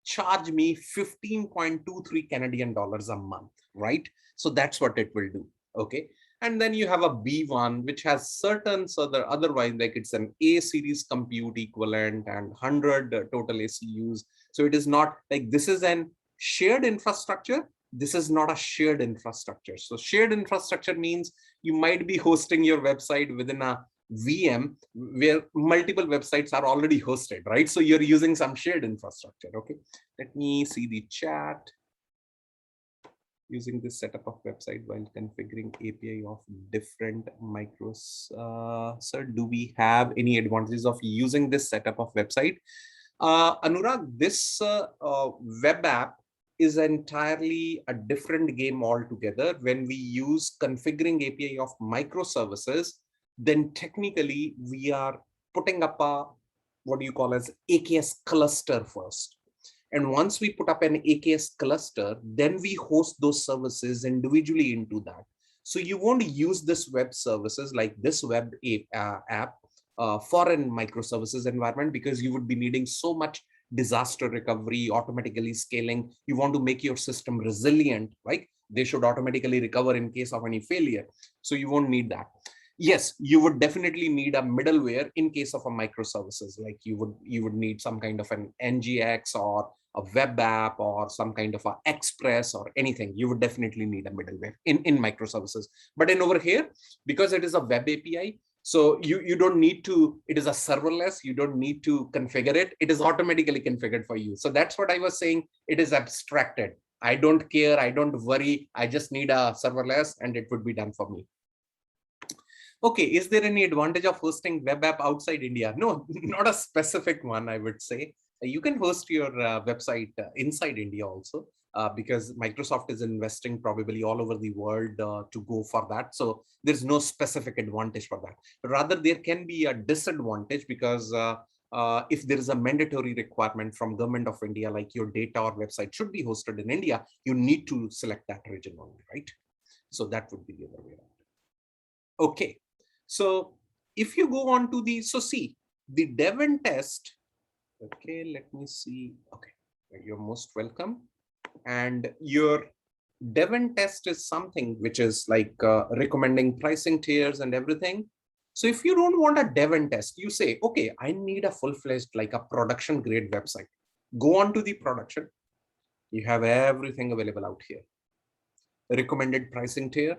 charge me 15.23 Canadian dollars a month, right? So that's what it will do. Okay. And then you have a B1, which has certain, so otherwise, like it's an A series compute equivalent and 100 total ACUs. So it is not like this is an shared infrastructure. This is not a shared infrastructure. So shared infrastructure means you might be hosting your website within a VM where multiple websites are already hosted, right? So you're using some shared infrastructure. Okay. Let me see the chat. Using this setup of website while configuring API of different micros. Sir, do we have any advantages of using this setup of website? Anurag, this web app is entirely a different game altogether. When we use configuring API of microservices, then technically we are putting up a, what do you call as AKS cluster first. And once we put up an AKS cluster, then we host those services individually into that. So you won't use this web services like this web app for an microservices environment, because you would be needing so much disaster recovery, automatically scaling. You want to make your system resilient, right? They should automatically recover in case of any failure. So you won't need that. Yes, you would definitely need a middleware in case of a microservices. Like you would need some kind of an NGX or a web app or some kind of a express or anything. You would definitely need a middleware in microservices. But in over here, because it is a web API, So you don't need to, it is a serverless, you don't need to configure it. It is automatically configured for you. So that's what I was saying. It is abstracted. I don't care. I don't worry. I just need a serverless and it would be done for me. Okay, is there any advantage of hosting web app outside India? No, not a specific one, I would say. You can host your website inside India also, because Microsoft is investing probably all over the world to go for that. So there's no specific advantage for that. Rather, there can be a disadvantage because if there is a mandatory requirement from government of India, like your data or website should be hosted in India, you need to select that region only, right? So that would be the other way around. Okay. So if you go on to the, so see, the dev and test, okay, let me see. Okay, you're most welcome. And your dev and test is something which is like recommending pricing tiers and everything. So if you don't want a dev and test, you say, okay, I need a full-fledged, like a production grade website. Go on to the production. You have everything available out here. Recommended pricing tier.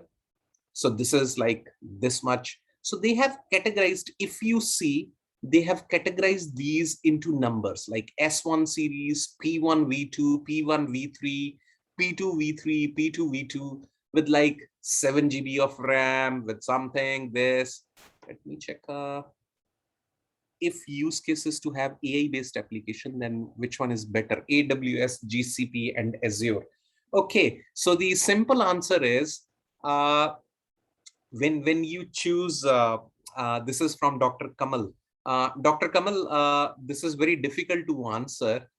So this is like this much. So they have categorized, if you see, they have categorized these into numbers like S1 series, P1 V2, P1 V3, P2 V3, P2 V2 with like 7 GB of RAM with something, this. Let me check. If use cases to have AI based application, then which one is better? AWS, GCP and Azure. Okay, so the simple answer is, when you choose, this is from Dr. Kamal. Dr. Kamal, this is very difficult to answer.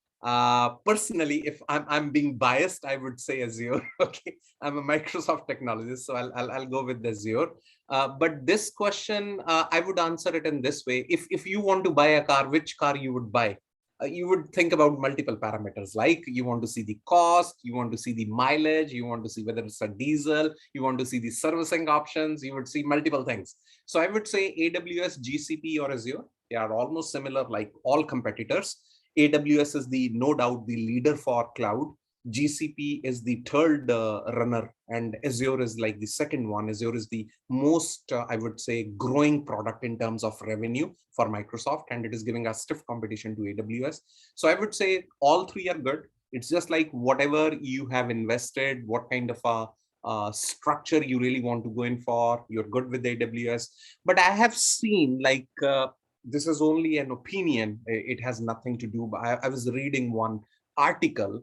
Personally, if I'm being biased, I would say Azure. Okay, I'm a Microsoft technologist, so I'll go with Azure. But this question, I would answer it in this way: if you want to buy a car, which car you would buy? You would think about multiple parameters, like you want to see the cost, you want to see the mileage, you want to see whether it's a diesel, you want to see the servicing options, you would see multiple things. So I would say AWS, GCP or Azure, they are almost similar, like all competitors. AWS is the no doubt the leader for cloud. GCP is the third runner, and Azure is like the second one. Azure is the most, I would say, growing product in terms of revenue for Microsoft, and it is giving a stiff competition to AWS. So I would say all three are good. It's just like whatever you have invested, what kind of a structure you really want to go in for, you're good with AWS. But I have seen like, this is only an opinion. It has nothing to do, but I was reading one article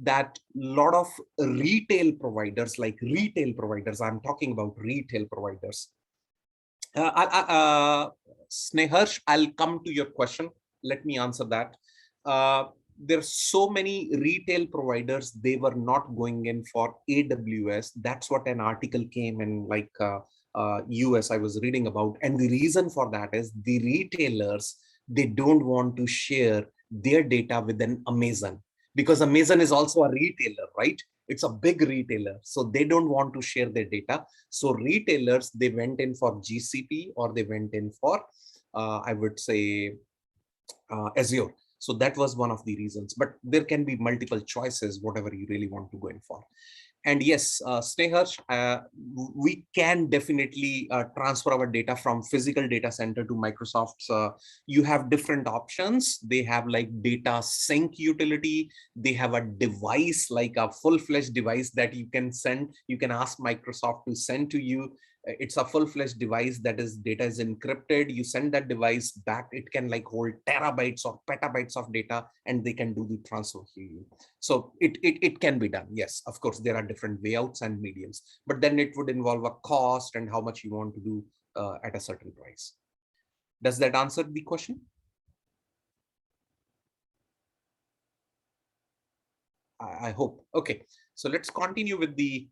that a lot of retail providers, I'm talking about retail providers. Sneharsh, I'll come to your question. Let me answer that. There's so many retail providers, they were not going in for AWS. That's what an article came in, like US I was reading about. And the reason for that is the retailers, they don't want to share their data with an Amazon, because Amazon is also a retailer, right? It's a big retailer. So they don't want to share their data. So retailers, they went in for GCP or they went in for, I would say, Azure. So that was one of the reasons, but there can be multiple choices, whatever you really want to go in for. And yes, Sneharsh, we can definitely transfer our data from physical data center to Microsoft's. You have different options. They have like data sync utility. They have a device, like a full-fledged device that you can send. You can ask Microsoft to send to you. It's a full-fledged device that is data is encrypted. You send that device back. It can like hold terabytes or petabytes of data, and they can do the transfer for you. So it can be done. Yes, of course, there are different layouts and mediums, but then it would involve a cost and how much you want to do at a certain price. Does that answer the question? I hope. Okay, so let's continue with the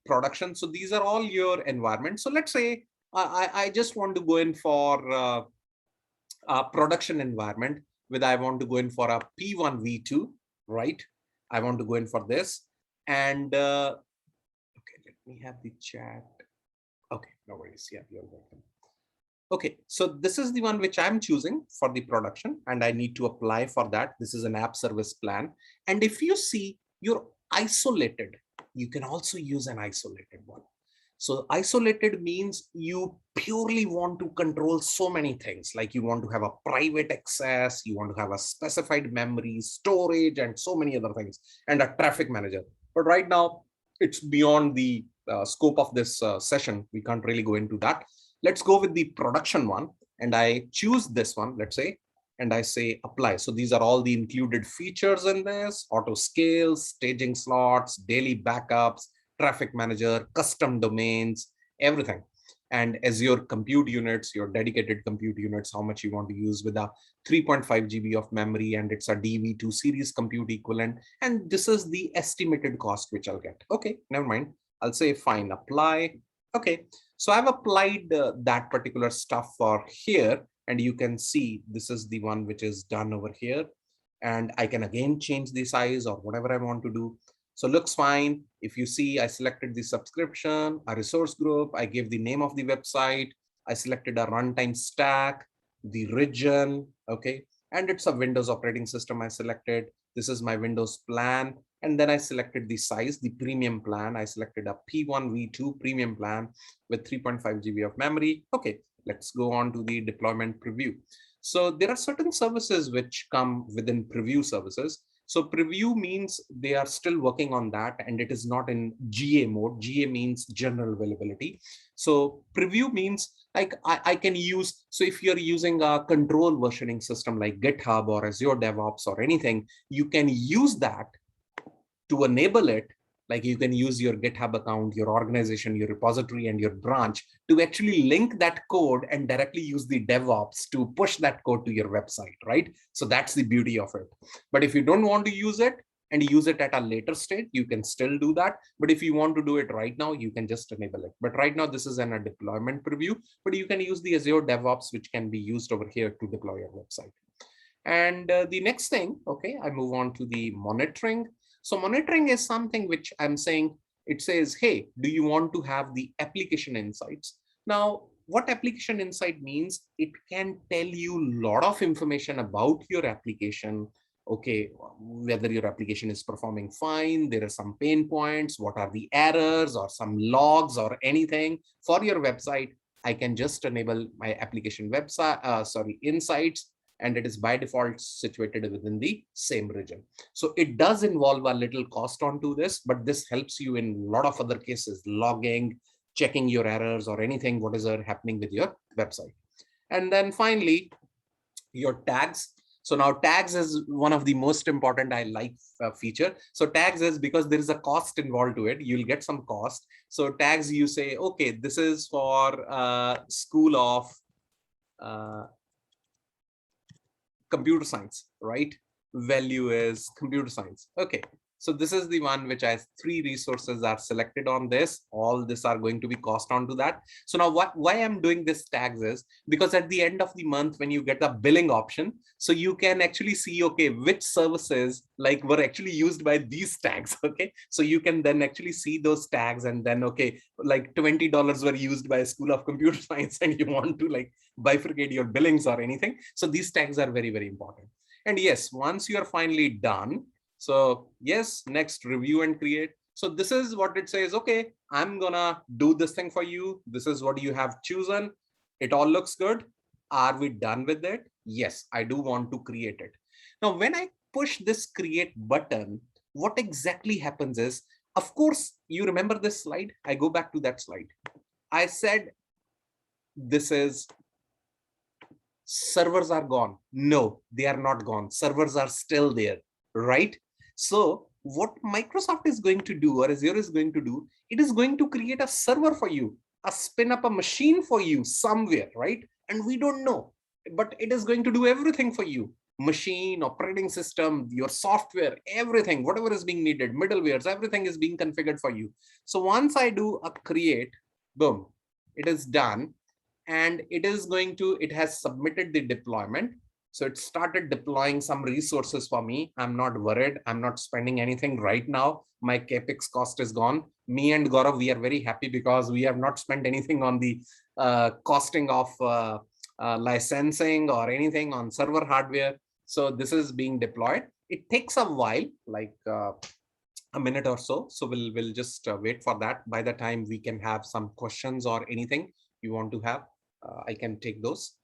production. So these are all your environments. So let's say I just want to go in for a production environment where I want to go in for a P1 V2, right? I want to go in for this. And okay, let me have the chat. Okay, no worries. Yeah, you're welcome. Okay, so this is the one which I'm choosing for the production, and I need to apply for that. This is an app service plan. And if you see you're isolated, you can also use an isolated one. So isolated means you purely want to control so many things, like you want to have a private access, you want to have a specified memory, storage, and so many other things, and a traffic manager. But right now, it's beyond the scope of this session. We can't really go into that. Let's go with the production one. And I choose this one, let's say, and I say apply. So these are all the included features in this: auto scales, staging slots, daily backups, traffic manager, custom domains, everything. And Azure compute units, your dedicated compute units, how much you want to use with a 3.5 GB of memory, and it's a DV2 series compute equivalent. And this is the estimated cost which I'll get. Okay, never mind. I'll say fine, apply. Okay, so I've applied that particular stuff for here, and you can see this is the one which is done over here. And I can again change the size or whatever I want to do. So looks fine. If you see, I selected the subscription, a resource group, I gave the name of the website, I selected a runtime stack, the region, okay, and it's a Windows operating system I selected. This is my Windows plan. And then I selected the size, the premium plan. I selected a P1V2 premium plan with 3.5 GB of memory. Okay, let's go on to the deployment preview. So there are certain services which come within preview services. So preview means they are still working on that, and it is not in GA mode. GA means general availability. So preview means like I can use, so if you're using a control versioning system like GitHub or Azure DevOps or anything, you can use that to enable it. Like you can use your GitHub account, your organization, your repository, and your branch to actually link that code and directly use the DevOps to push that code to your website, right? So that's the beauty of it. But if you don't want to use it and use it at a later state, you can still do that. But if you want to do it right now, you can just enable it. But right now, this is a deployment preview, but you can use the Azure DevOps, which can be used over here to deploy your website. And the next thing, okay, I move on to the monitoring. So monitoring is something which I'm saying, it says, hey, do you want to have the application insights? Now, what application insight means, it can tell you a lot of information about your application. Okay, whether your application is performing fine, there are some pain points, what are the errors or some logs or anything for your website. I can just enable my application website, insights, and it is by default situated within the same region. So it does involve a little cost onto this, but this helps you in a lot of other cases, logging, checking your errors or anything, what is happening with your website. And then finally, your tags. So now tags is one of the most important feature. So tags is because there is a cost involved to it. You'll get some cost. So tags, you say, okay, this is for School of Computer Science, right? Value is computer science. Okay. So this is the one which has 3 resources are selected on this. All this are going to be cost onto that. So now why I'm doing this tags is because at the end of the month, when you get the billing option, so you can actually see, okay, which services like were actually used by these tags. Okay. So you can then actually see those tags and then, okay, like $20 were used by a School of Computer Science and you want to like bifurcate your billings or anything. So these tags are very, very important. And yes, once you are finally done, so yes, next review and create. So this is what it says. Okay, I'm gonna do this thing for you. This is what you have chosen. It all looks good. Are we done with it? Yes, I do want to create it. Now, when I push this create button, what exactly happens is, of course, you remember this slide. I go back to that slide. I said, this is servers are gone. No, they are not gone. Servers are still there, right? So what Microsoft is going to do, or Azure is going to do, it is going to create a server for you, spin up a machine for you somewhere, right? And we don't know, but it is going to do everything for you. Machine, operating system, your software, everything, whatever is being needed, middlewares, everything is being configured for you. So once I do a create, boom, it is done. And it is going to, it has submitted the deployment. So it started deploying some resources for me. I'm not worried. I'm not spending anything right now. My CapEx cost is gone. Me and Gaurav, we are very happy because we have not spent anything on the costing of licensing or anything on server hardware. So this is being deployed. It takes a while, like a minute or so. So we'll just wait for that. By the time we can have some questions or anything you want to have, I can take those.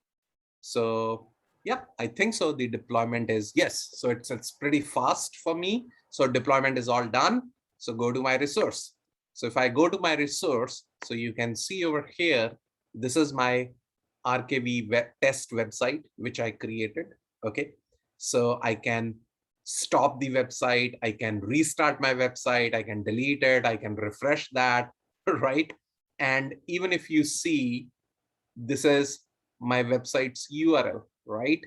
So yeah, I think so. The deployment is yes. So it's pretty fast for me. So deployment is all done. So go to my resource. So if I go to my resource, so you can see over here, this is my RKV test website, which I created. Okay. So I can stop the website. I can restart my website. I can delete it. I can refresh that, right? And even if you see, this is my website's URL, right?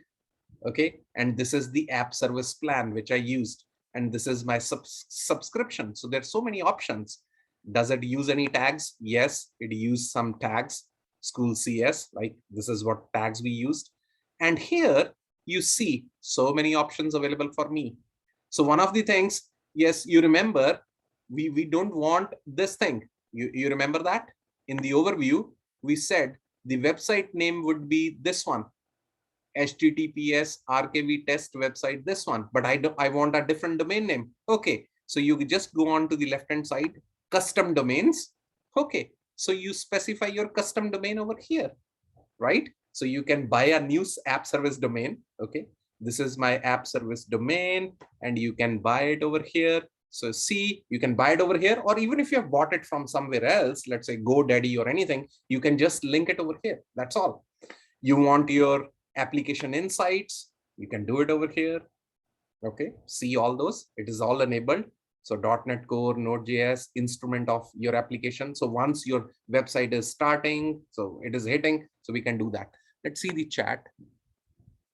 Okay. And this is the app service plan, which I used. And this is my subscription. So there's so many options. Does it use any tags? Yes, it used some tags. School CS, like this is what tags we used. And here you see so many options available for me. So one of the things, yes, you remember, we don't want this thing. You remember that? In the overview, we said the website name would be this one, HTTPS RKV test website, this one, but I want a different domain name. Okay, so you just go on to the left hand side, custom domains. Okay, so you specify your custom domain over here, right? So you can buy a new app service domain. Okay, this is my app service domain, and you can buy it over here. So see, you can buy it over here, or even if you have bought it from somewhere else, let's say GoDaddy or anything, you can just link it over here. That's all. You want your application insights, you can do it over here. Okay, see all those, it is all enabled. So .NET Core, Node.js, instrument of your application. So once your website is starting, so it is hitting, so we can do that. Let's see the chat.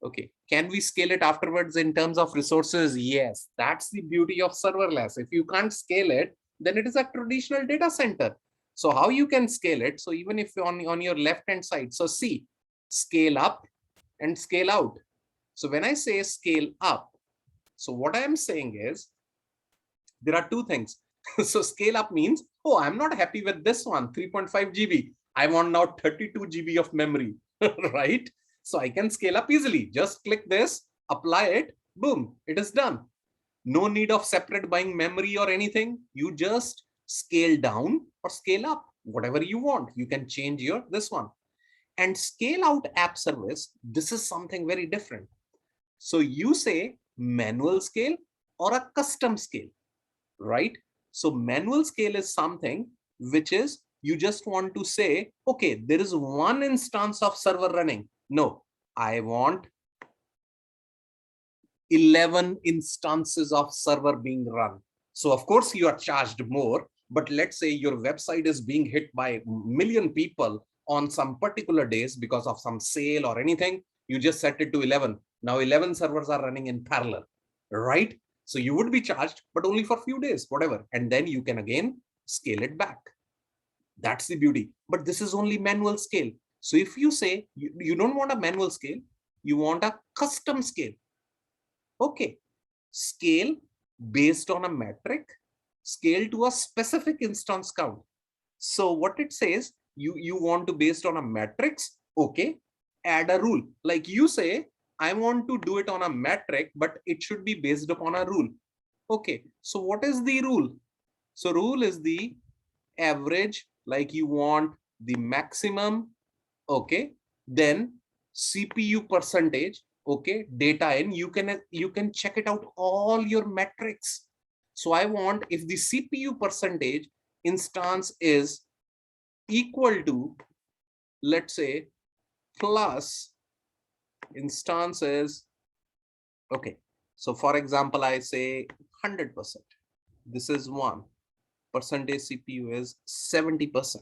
Okay, can we scale it afterwards in terms of resources? Yes, that's the beauty of serverless. If you can't scale it, then it is a traditional data center. So how you can scale it? So even if you're on your left hand side, so see, scale up and scale out. So when I say scale up, so what I am saying is there are two things. So scale up means, oh, I'm not happy with this one, 3.5 GB. I want now 32 GB of memory, right? So I can scale up easily. Just click this, apply it, boom, it is done. No need of separate buying memory or anything. You just scale down or scale up, whatever you want. You can change your this one. And scale out app service, this is something very different. So you say manual scale or a custom scale, right? So manual scale is something which is you just want to say, okay, there is one instance of server running. No, I want 11 instances of server being run. So of course you are charged more, but let's say your website is being hit by a million people on some particular days because of some sale or anything, you just set it to 11. Now 11 servers are running in parallel, right? So you would be charged, but only for a few days, whatever. And then you can again scale it back. That's the beauty. But this is only manual scale. So if you say you don't want a manual scale, you want a custom scale. Okay, scale based on a metric, scale to a specific instance count. So what it says, you want to based on a matrix, okay, add a rule. Like you say, I want to do it on a metric, but it should be based upon a rule. Okay, so what is the rule? So rule is the average, like you want the maximum, okay, then CPU percentage, okay, data in, you can check it out all your metrics. So I want if the CPU percentage instance is equal to, let's say, plus instances, okay, so for example I say 100%, this is 1 percentage, CPU is 70%.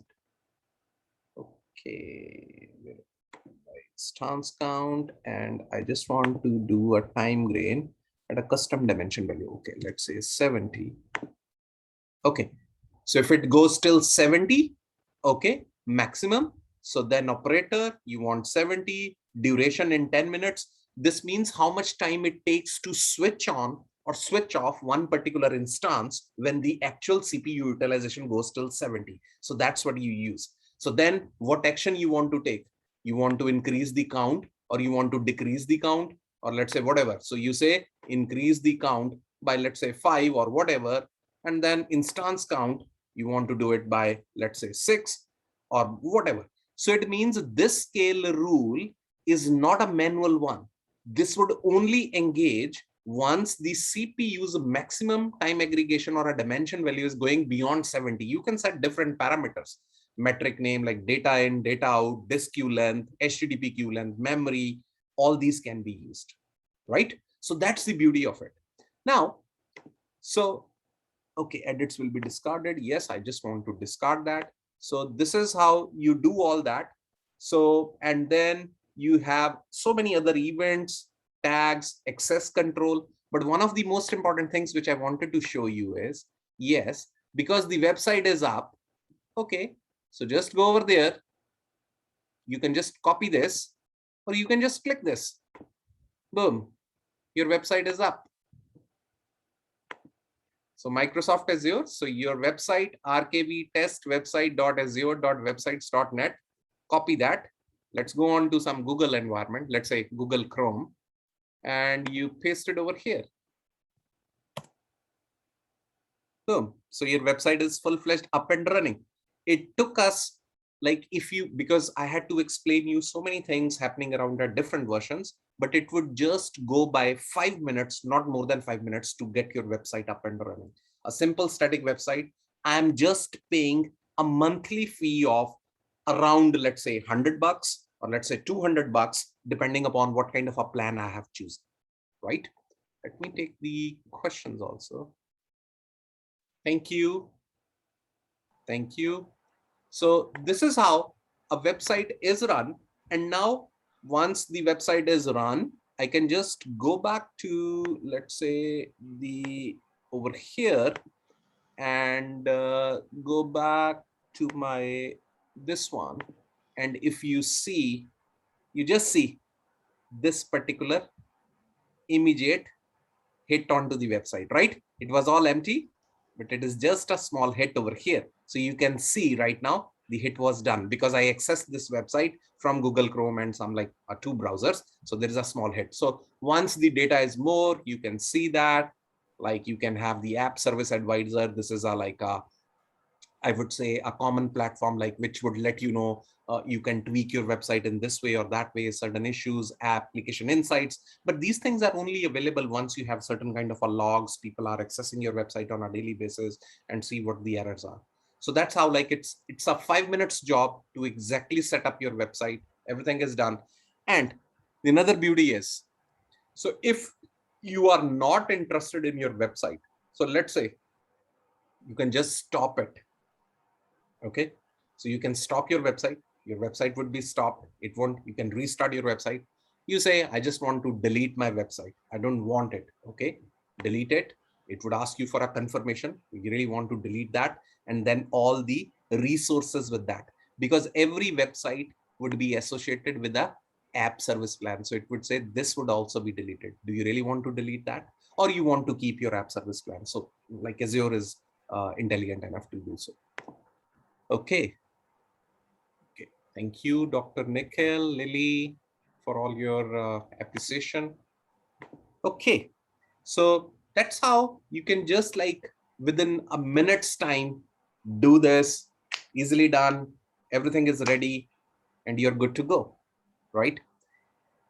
Okay, instance count, and I just want to do a time grain at a custom dimension value. Okay, let's say 70. Okay, so if it goes till 70, okay, maximum, so then operator, you want 70, duration in 10 minutes. This means how much time it takes to switch on or switch off one particular instance when the actual CPU utilization goes till 70. So that's what you use. So then what action you want to take? You want to increase the count, or you want to decrease the count, or let's say whatever. So you say increase the count by, let's say 5 or whatever, and then instance count, you want to do it by, let's say 6 or whatever. So it means this scale rule is not a manual one. This would only engage once the CPU's maximum time aggregation or a dimension value is going beyond 70. You can set different parameters, metric name like data in, data out, disk queue length, HTTP queue length, memory, all these can be used, right? So that's the beauty of it. Now, so, okay, edits will be discarded. Yes, I just want to discard that. So this is how you do all that. So, and then you have so many other events, tags, access control. But one of the most important things which I wanted to show you is, yes, because the website is up. Okay, so just go over there. You can just copy this, or you can just click this. Boom, your website is up. So Microsoft Azure, so your website, RKV test website.azure.websites.net, copy that. Let's go on to some Google environment, let's say Google Chrome, and you paste it over here. Boom. So your website is full-fledged up and running. It took us, like, because I had to explain you so many things happening around our different versions, but it would just go by 5 minutes, not more than 5 minutes, to get your website up and running. A simple static website, I'm just paying a monthly fee of around, let's say $100 or let's say $200, depending upon what kind of a plan I have chosen, right? Let me take the questions also. Thank you. Thank you. So this is how a website is run. And now once the website is run, I can just go back to, let's say, the over here and go back to my this one. And if you see, you just see this particular immediate hit onto the website, right? It was all empty, but it is just a small hit over here. So you can see right now the hit was done because I accessed this website from Google Chrome and some like 2 browsers. So there is a small hit. So once the data is more, you can see that, like you can have the app service advisor. This is a like a, I would say, a common platform, like which would let you know you can tweak your website in this way or that way, certain issues, application insights. But these things are only available once you have certain kind of a logs. People are accessing your website on a daily basis and see what the errors are. So that's how, like, it's a 5 minutes job to exactly set up your website. Everything is done. And another beauty is, so if you are not interested in your website, so let's say you can just stop it. Okay, so you can stop your website would be stopped. It won't, you can restart your website. You say, I just want to delete my website. I don't want it. Okay, delete it. It would ask you for a confirmation. You really want to delete that, and then all the resources with that, because every website would be associated with a app service plan. So it would say this would also be deleted. Do you really want to delete that, or you want to keep your app service plan? So like Azure is intelligent enough to do so. Okay. Okay. Thank you, Dr. Nikhil, Lily, for all your appreciation. Okay. So that's how you can just, like, within a minute's time, do this. Easily done. Everything is ready and you're good to go, right?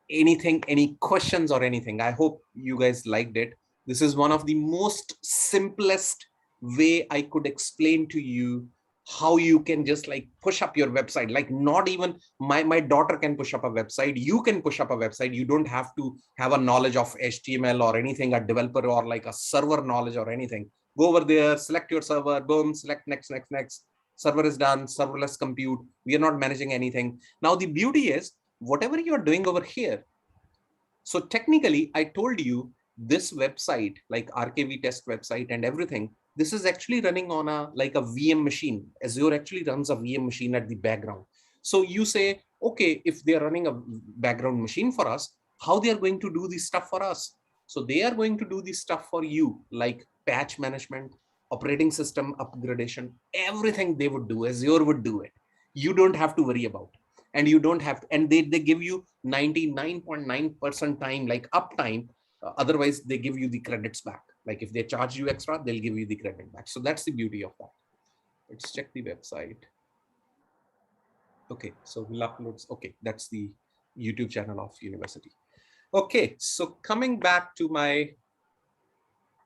Anything, any questions or anything? I hope you guys liked it. This is one of the most simplest way I could explain to you how you can just like push up your website. Like, not even my daughter can push up a website. You can push up a website. You don't have to have a knowledge of HTML or anything, a developer or like a server knowledge or anything. Go over there, select your server, boom, select next, next, next. Server is done, serverless compute. We are not managing anything. Now, the beauty is, whatever you're doing over here. So technically, I told you this website, like RKV test website and everything, this is actually running on a like a VM machine. Azure actually runs a VM machine at the background. So you say, okay, if they're running a background machine for us, how they are going to do this stuff for us? So they are going to do this stuff for you, like patch management, operating system upgradation, everything they would do. Azure would do it. You don't have to worry about it. And you don't have to, and they give you 99.9% time, like uptime. Otherwise, they give you the credits back. Like if they charge you extra, they'll give you the credit back. So that's the beauty of that. Let's check the website. Okay, so we'll upload. Okay, that's the YouTube channel of university. Okay, so coming back to my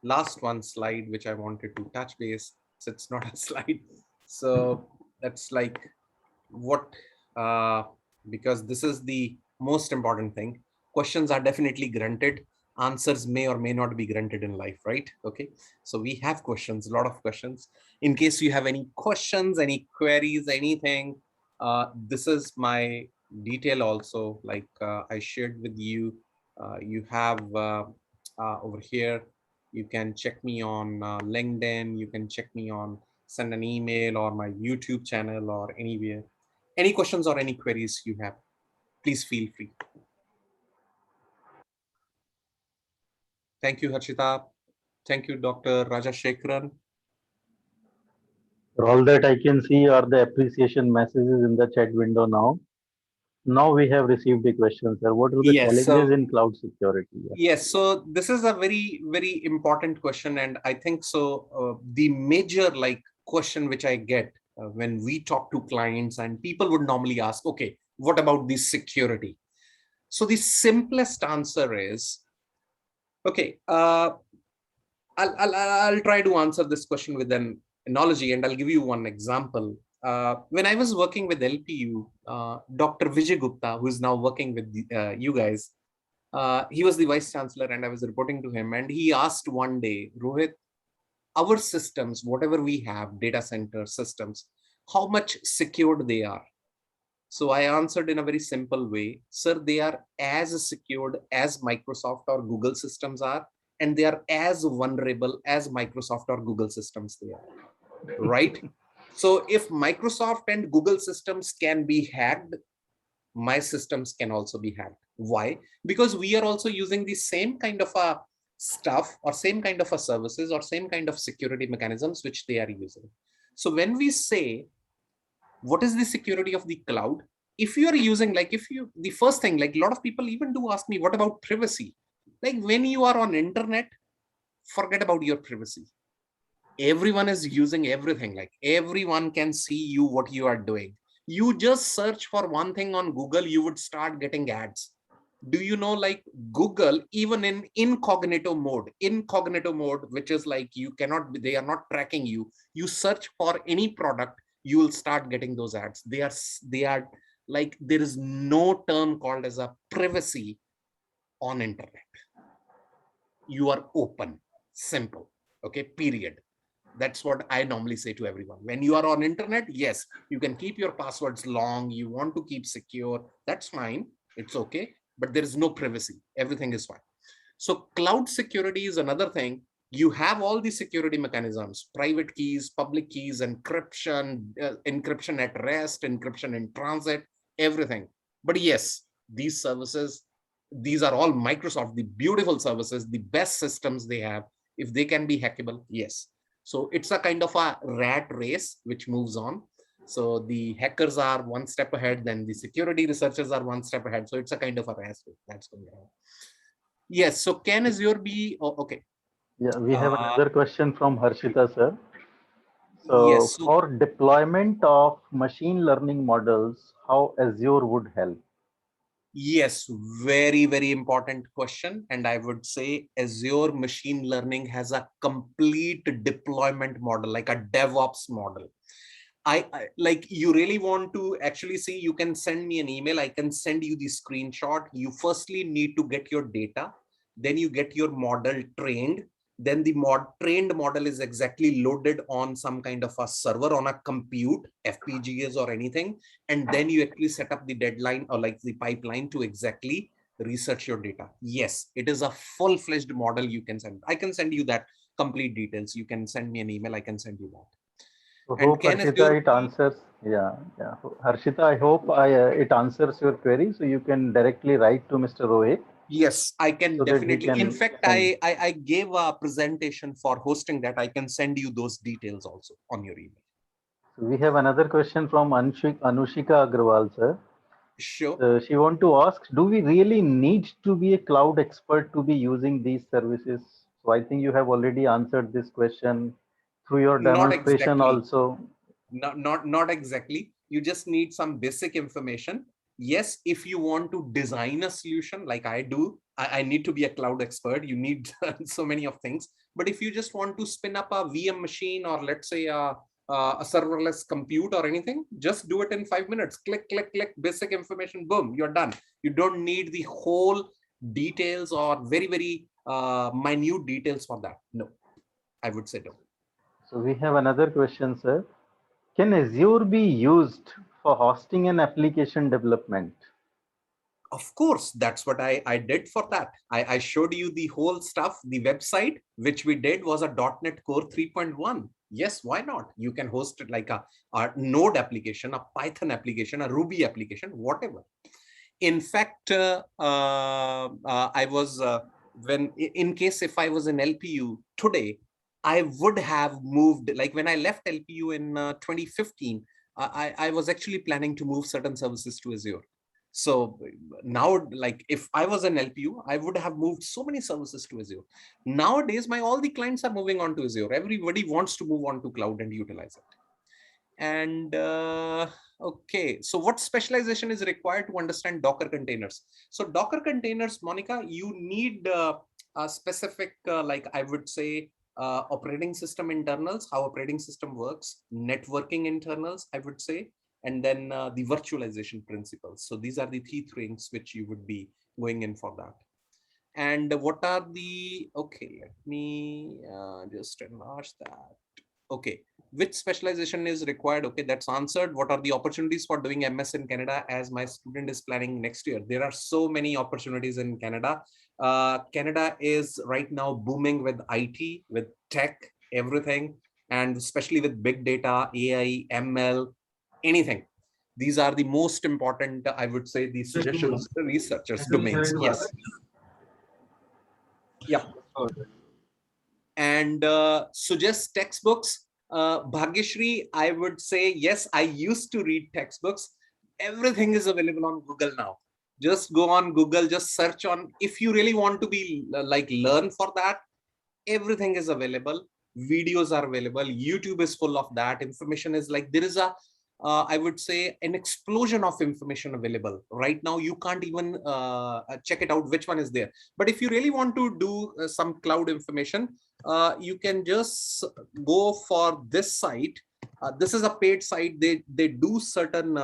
last one slide, which I wanted to touch base. So it's not a slide. So that's like what, because this is the most important thing. Questions are definitely granted. Answers may or may not be granted in life, right? Okay, so we have questions, a lot of questions. In case you have any questions, any queries, anything, this is my detail also, like I shared with you. You have over here, you can check me on LinkedIn, you can check me on, send an email or my YouTube channel or anywhere. Any questions or any queries you have, please feel free. Thank you, Harshita. Thank you, Dr. Rajashekharan. All that I can see are the appreciation messages in the chat window now. Now we have received the question, sir. What are the Yes, challenges so in cloud security? Yeah. yes, so this is a very, very important question. And I think so the major like question which I get when we talk to clients, and people would normally ask, okay, what about the security? So the simplest answer is, okay, I'll try to answer this question with an analogy, and I'll give you one example. When I was working with LPU, Dr. Vijay Gupta, who is now working with you guys, he was the vice chancellor, and I was reporting to him. And he asked one day, Rohit, our systems, whatever we have, data center systems, how much secured they are? So I answered in a very simple way, sir, they are as secured as Microsoft or Google systems are, and they are as vulnerable as Microsoft or Google systems they are, right? So if Microsoft and Google systems can be hacked, my systems can also be hacked. Why? Because we are also using the same kind of a stuff or same kind of a services or same kind of security mechanisms which they are using. So when we say what is the security of the cloud, if you are using, like, if you, the first thing, like a lot of people even do ask me, what about privacy? Like when you are on internet, forget about your privacy. Everyone is using everything, like everyone can see you, what you are doing. You just search for one thing on Google, you would start getting ads. Do you know, like Google, even in incognito mode, which is like you cannot be, they are not tracking you, you search for any product, you will start getting those ads. They are like, there is no term called as a privacy on internet. You are open, simple, okay, period. That's what I normally say to everyone. When you are on internet, yes, you can keep your passwords long, you want to keep secure, that's fine, it's okay, but there is no privacy, everything is fine. So cloud security is another thing. You have all the security mechanisms, private keys, public keys, encryption at rest, encryption in transit, everything. But yes, these services, these are all Microsoft, the beautiful services, the best systems they have. If they can be hackable, yes. So it's a kind of a rat race which moves on. So the hackers are one step ahead, then the security researchers are one step ahead. So it's a kind of a race that's going on. Yes. So can Azure be? Oh, okay. Yeah, we have another question from Harshita, sir. So Yes. So for deployment of machine learning models, how Azure would help? yes, very, very important question. And I would say Azure machine learning has a complete deployment model, like a DevOps model. I like, you really want to actually see, you can send me an email, I can send you the screenshot. You firstly need to get your data, then you get your model trained, then the trained model is exactly loaded on some kind of a server on a compute, FPGAs or anything, and then you actually set up the deadline or like the pipeline to exactly research your data. Yes, it is a full-fledged model. You can send, I can send you that complete details. You can send me an email, I can send you that. So And hope can Harshita Azure it be? answers. Yeah, yeah. Harshita, I hope it answers your query, so you can directly write to Mr. Rohit Yes, I can so that he definitely. In can fact, send. I gave a presentation for hosting that. I can send you those details also on your email. So we have another question from Anushika Agrawal, sir. Sure. She want to ask, do we really need to be a cloud expert to be using these services? So I think you have already answered this question through your Not demonstration exactly. also. Not exactly. You just need some basic information. Yes, if you want to design a solution like I do, I need to be a cloud expert. You need so many of things. But if you just want to spin up a VM machine, or let's say a serverless compute or anything, just do it in 5 minutes. Click, click, click, basic information, boom, you're done. You don't need the whole details or very, very minute details for that. No, I would say no. So we have another question, sir. Can Azure be used for hosting and application development? Of course, that's what I did for that. I showed you the whole stuff. The website, which we did, was a .NET Core 3.1. Yes, why not? You can host it like a Node application, a Python application, a Ruby application, whatever. In fact, I was, in case if I was in LPU today, I would have moved, like when I left LPU in 2015, I was actually planning to move certain services to Azure. So now, like if I was an LPU, I would have moved so many services to Azure. Nowadays, all the clients are moving on to Azure. Everybody wants to move on to cloud and utilize it. And okay, so what specialization is required to understand Docker containers? So Docker containers, Monica, you need a specific, like I would say, operating system internals, how operating system works, networking internals, I would say, and then the virtualization principles. So these are the three things which you would be going in for that. And what are the, okay, let me just enlarge that. Okay, which specialization is required? Okay, that's answered. What are the opportunities for doing MS in Canada, as my student is planning next year? There are so many opportunities in Canada. Canada is right now booming with IT, with tech, everything, and especially with big data, AI, ML, anything. These are the most important, I would say, the suggestions, the researchers domains. Yes. Yeah. And suggest textbooks. Bhagyashri, I would say, yes, I used to read textbooks. Everything is available on Google now. Just go on Google, just search on, if you really want to be like learn for that, everything is available. Videos are available. YouTube is full of that. Information is like, there is a, I would say, an explosion of information available. Right now, you can't even check it out, which one is there. But if you really want to do some cloud information, you can just go for this site. This is a paid site. They do certain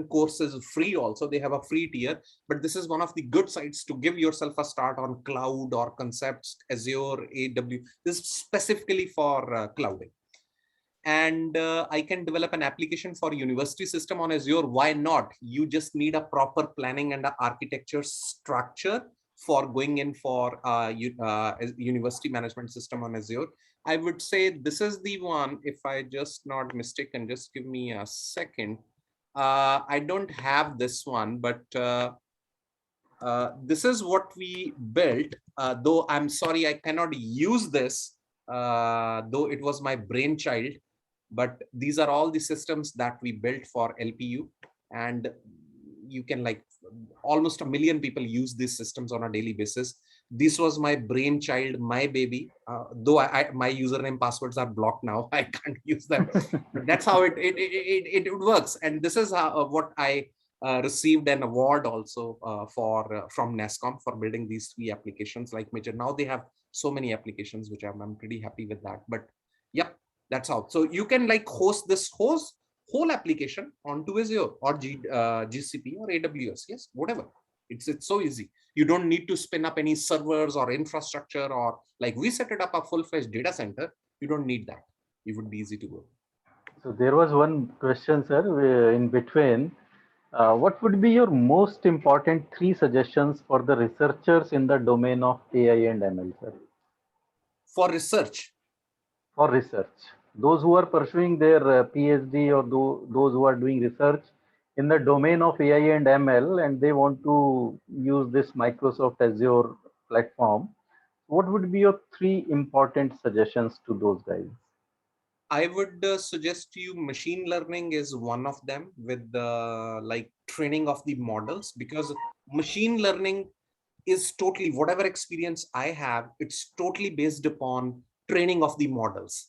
courses free also. They have a free tier, but this is one of the good sites to give yourself a start on cloud or concepts, Azure, AWS. This is specifically for clouding. And I can develop an application for university system on Azure. Why not? You just need a proper planning and architecture structure for going in for university management system on Azure. I would say this is the one, if I just not mistaken, just give me a second. I don't have this one, but this is what we built, though I'm sorry, I cannot use this, though it was my brainchild. But these are all the systems that we built for LPU, and you can, like, almost 1 million people use these systems on a daily basis. This was my brainchild, my baby, though my username passwords are blocked now. I can't use them. But that's how it works. And this is how, what I received an award also for from NASCOM for building these 3 applications like major. Now they have so many applications, which I'm pretty happy with that. But yep, that's how. So you can like host this whole application onto Azure or GCP or AWS. Yes, whatever. It's so easy. You don't need to spin up any servers or infrastructure, or like we set it up a full-fledged data center. You don't need that. It would be easy to go. So there was one question, sir, in between. What would be your most important 3 suggestions for the researchers in the domain of AI and ML, sir? For research. For research, those who are pursuing their PhD, or those who are doing research in the domain of AI and ML, and they want to use this Microsoft Azure platform, what would be your 3 important suggestions to those guys? I would suggest to you machine learning is one of them, with the like training of the models, because machine learning is totally, whatever experience I have, it's totally based upon training of the models.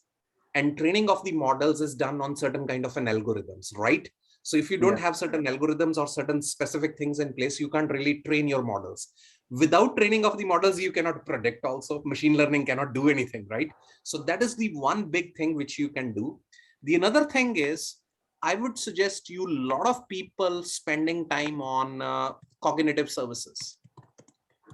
And training of the models is done on certain kind of an algorithms, right? So if you don't have certain algorithms or certain specific things in place, you can't really train your models. Without training of the models, you cannot predict also. Machine learning cannot do anything, right? So that is the one big thing which you can do. The another thing is, I would suggest you, a lot of people spending time on cognitive services,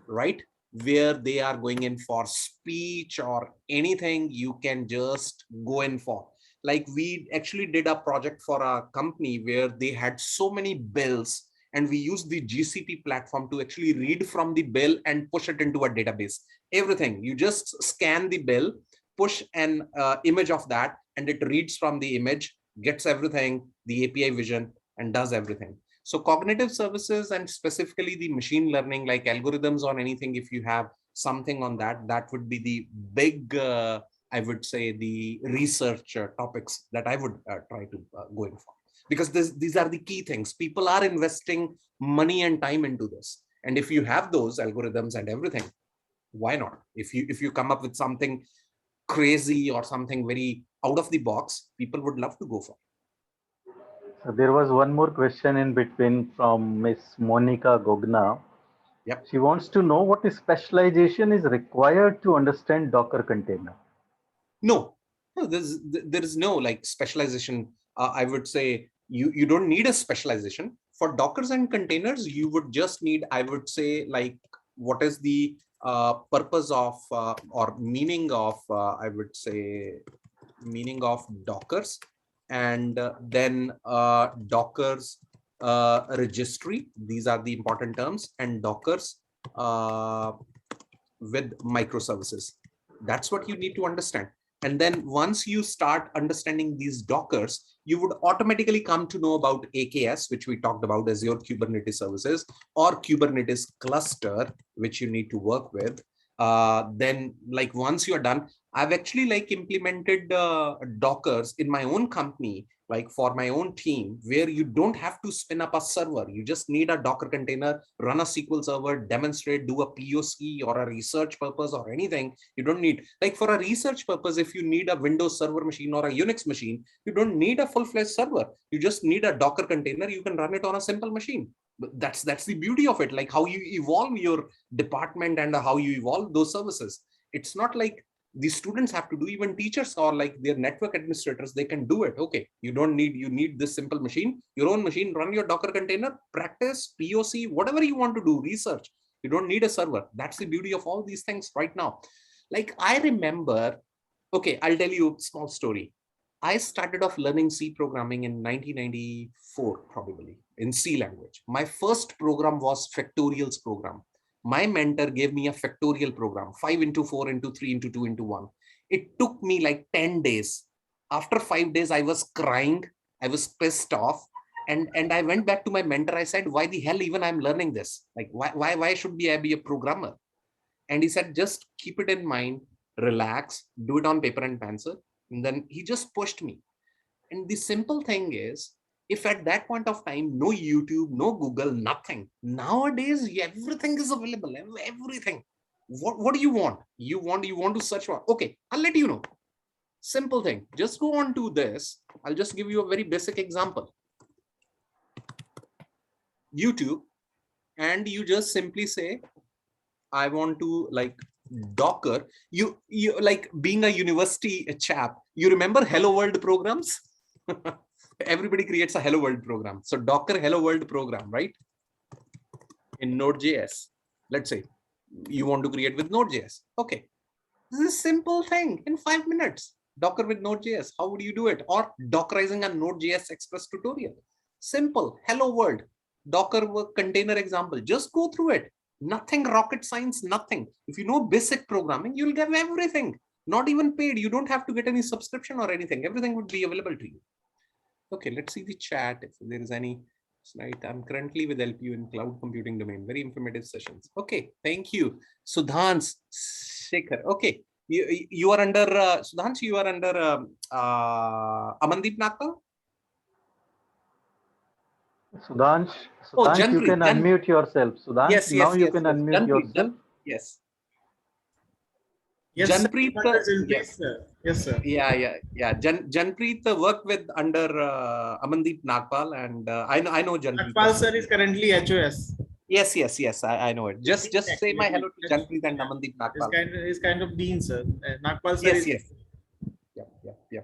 right? Where they are going in for speech or anything, you can just go in for. Like we actually did a project for a company where they had so many bills, and we used the GCP platform to actually read from the bill and push it into a database. Everything, you just scan the bill, push an image of that, and it reads from the image, gets everything, the API vision, and does everything. So cognitive services, and specifically the machine learning, like algorithms or anything, if you have something on that, that would be the big, I would say, the research topics that I would try to go in for. Because these are the key things. People are investing money and time into this. And if you have those algorithms and everything, why not? If you come up with something crazy or something very out of the box, people would love to go for. So there was one more question in between from Miss Monica Gogna. Yep. She wants to know what specialization is required to understand Docker container. No, there is no like specialization. I would say you don't need a specialization for Dockers and containers. You would just need, I would say, like, what is the purpose of or meaning of, I would say, meaning of Dockers, and then Dockers registry. These are the important terms, and Dockers with microservices. That's what you need to understand. And then once you start understanding these Dockers, you would automatically come to know about AKS, which we talked about, Azure Kubernetes Services, or Kubernetes cluster, which you need to work with. Then like once you're done, I've actually like implemented Dockers in my own company, like for my own team, where you don't have to spin up a server. You just need a Docker container, run a SQL server, demonstrate, do a POC or a research purpose or anything. You don't need, like for a research purpose, if you need a Windows server machine or a Unix machine, you don't need a full-fledged server. You just need a Docker container. You can run it on a simple machine. That's the beauty of it, like how you evolve your department and how you evolve those services. It's not like the students have to do, even teachers or like their network administrators, they can do it. Okay, you don't need, you need this simple machine, your own machine, run your Docker container, practice, POC, whatever you want to do, research. You don't need a server. That's the beauty of all these things right now. Like I remember, okay, I'll tell you a small story. I started off learning C programming in 1994, probably in C language. My first program was factorials program. My mentor gave me a factorial program, 5 into 4 into 3 into 2 into 1. It took me like 10 days. After 5 days, I was crying. I was pissed off. And I went back to my mentor. I said, why the hell even I'm learning this? Like, why should I be a programmer? And he said, just keep it in mind, relax, do it on paper and pencil. And then he just pushed me. And the simple thing is, if at that point of time, no YouTube, no Google, nothing. Nowadays, everything is available, everything. What do you want? You want to search for? Okay, I'll let you know. Simple thing. Just go on to this. I'll just give you a very basic example. YouTube, and you just simply say, I want to like Docker. You like being a university chap, you remember Hello World programs? Everybody creates a Hello World program. So Docker Hello World program, right? In Node.js, let's say you want to create with Node.js. Okay, this is a simple thing in 5 minutes. Docker with Node.js. How would you do it? Or Dockerizing a Node.js Express tutorial. Simple. Hello World. Docker container example. Just go through it. Nothing rocket science, nothing. If you know basic programming, you'll get everything. Not even paid. You don't have to get any subscription or anything. Everything would be available to you. Okay, let's see the chat if there is any. Right, I'm currently with LPU in cloud computing domain. Very informative sessions. Okay, thank you. Sudhans Shekhar. Okay, you are under Sudhans. You are under Amandeep Nagpal. Sudhansh, Oh, Sudhansh, you can unmute yourself. Sudhansh, Yes, now yes, you yes, can yes. unmute yourself. Yes. Yes, sir. Janpreet, Yes, sir. Yes, sir. yeah. Janpreet worked with under Amandeep Nagpal, and I know Janpreet. Nagpal sir is currently HOS. Yes. I know it. Just say my hello to Janpreet and Amandeep He's Nagpal. kind of dean, sir. Nagpal sir Yes, is. yes. Yeah.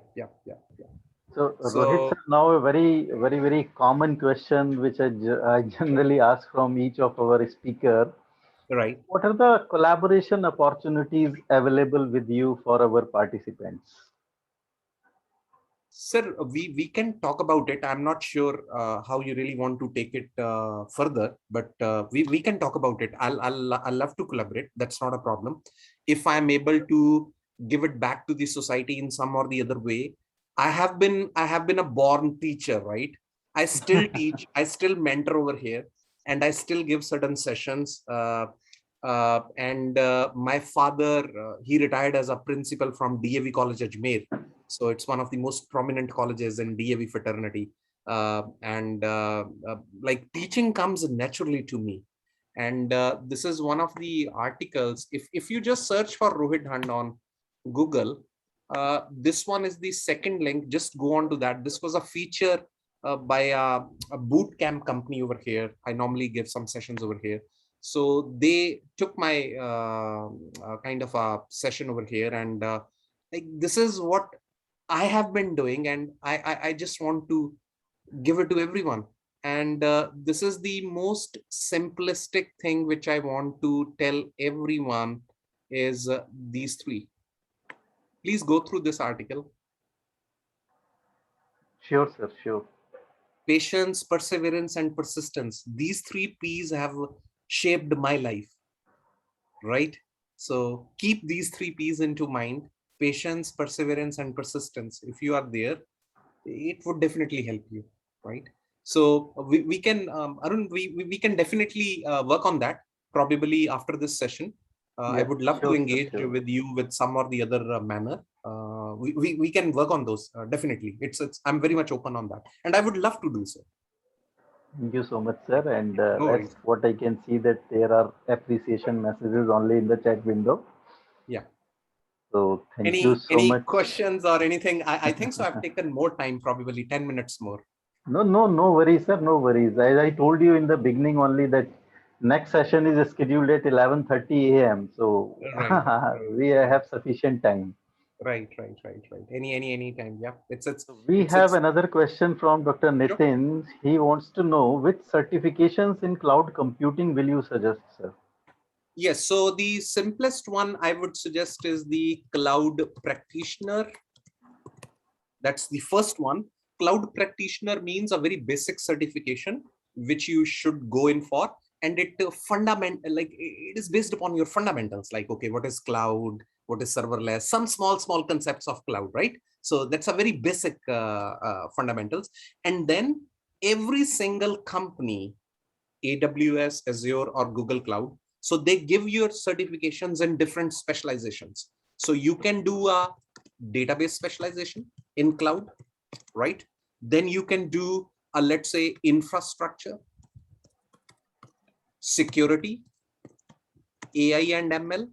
So, Rohit, So sir, now a very common question which I generally ask from each of our speaker. right. What are the collaboration opportunities available with you for our participants? Sir, we can talk about it. I'm not sure how you really want to take it further, but we can talk about it. I'll love to collaborate. That's not a problem. If I'm able to give it back to the society in some or the other way, I have been a born teacher, right? I still teach. I still mentor over here, and I still give certain sessions. And my father, he retired as a principal from DAV College Ajmer. So it's one of the most prominent colleges in DAV fraternity. Like teaching comes naturally to me. And this is one of the articles. If you just search for Rohit Dhand on Google, this one is the second link. Just go on to that. This was a feature by a boot camp company over here. I normally give some sessions over here. So they took my kind of a session over here, and like this is what I have been doing, and I just want to give it to everyone. And this is the most simplistic thing which I want to tell everyone is these three. Please go through this article. Sure, sir, sure. Patience, perseverance, and persistence. These three P's have shaped my life, right? So keep these three P's into mind: patience, perseverance, and persistence. If you are there, it would definitely help you, right? So we can Arun, we can definitely work on that probably after this session. I would love to engage with you with some or the other manner. We can work on those definitely. It's I'm very much open on that, and I would love to do so. Thank you so much, sir. And No worries. that's what I can see, that there are appreciation messages only in the chat window. Yeah. So thank you so much. Any questions or anything? I think so. I've taken more time, probably 10 minutes more. No worries, sir. No worries. As I told you in the beginning only that next session is scheduled at 11:30 a.m. So we have sufficient time. Right. Any time. Yeah. We have another question from Dr. Nitin. Sure. He wants to know which certifications in cloud computing will you suggest, sir? Yes. So the simplest one I would suggest is the Cloud Practitioner. That's the first one. Cloud Practitioner means a very basic certification which you should go in for, and it it is based upon your fundamentals, like, okay, what is cloud, what is serverless, some small concepts of cloud, right? So that's a very basic fundamentals. And then every single company, AWS, Azure, or Google Cloud, so they give your certifications in different specializations. So you can do a database specialization in cloud, right? Then you can do a, let's say, infrastructure, security, AI and ML,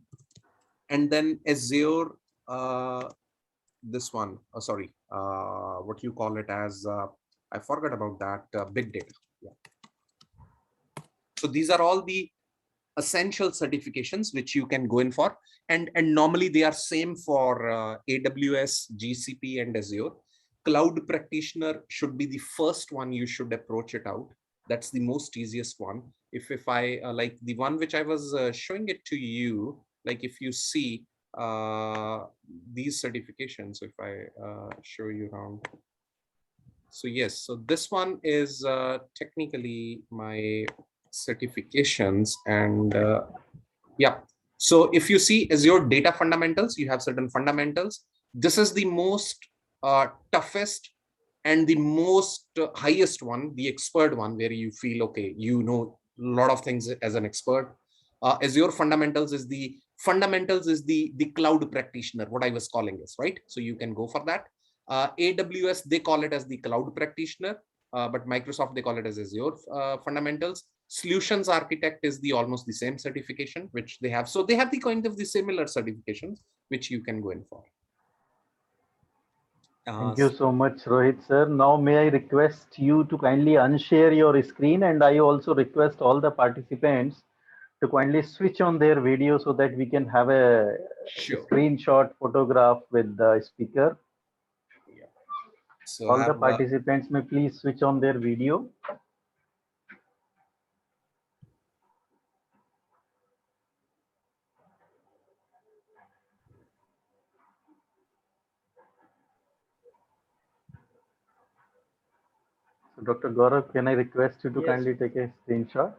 and then Azure, this one, what you call it as, I forgot about that, big data. Yeah. So these are all the essential certifications which you can go in for, and normally they are same for AWS, GCP, and Azure. Cloud Practitioner should be the first one you should approach it out. That's the most easiest one. If I like the one which I was showing it to you, like if you see these certifications, if I show you around. So yes, so this one is technically my certifications, and yeah. So if you see Azure data fundamentals, you have certain fundamentals. This is the most toughest and the most highest one, the expert one, where you feel, okay, you know a lot of things as an expert. Azure fundamentals is the cloud practitioner, what I was calling this, right? So you can go for that. AWS, they call it as the cloud practitioner. but Microsoft, they call it as Azure fundamentals. Solutions architect is the almost the same certification which they have. So they have the kind of the similar certifications which you can go in for. Thank you so much, Rohit sir. Now may I request you to kindly unshare your screen, and I also request all the participants to kindly switch on their video so that we can have a screenshot photograph with the speaker. Yeah. So all the participants may please switch on their video. So Dr. Gaurav, can I request you to kindly take a screenshot?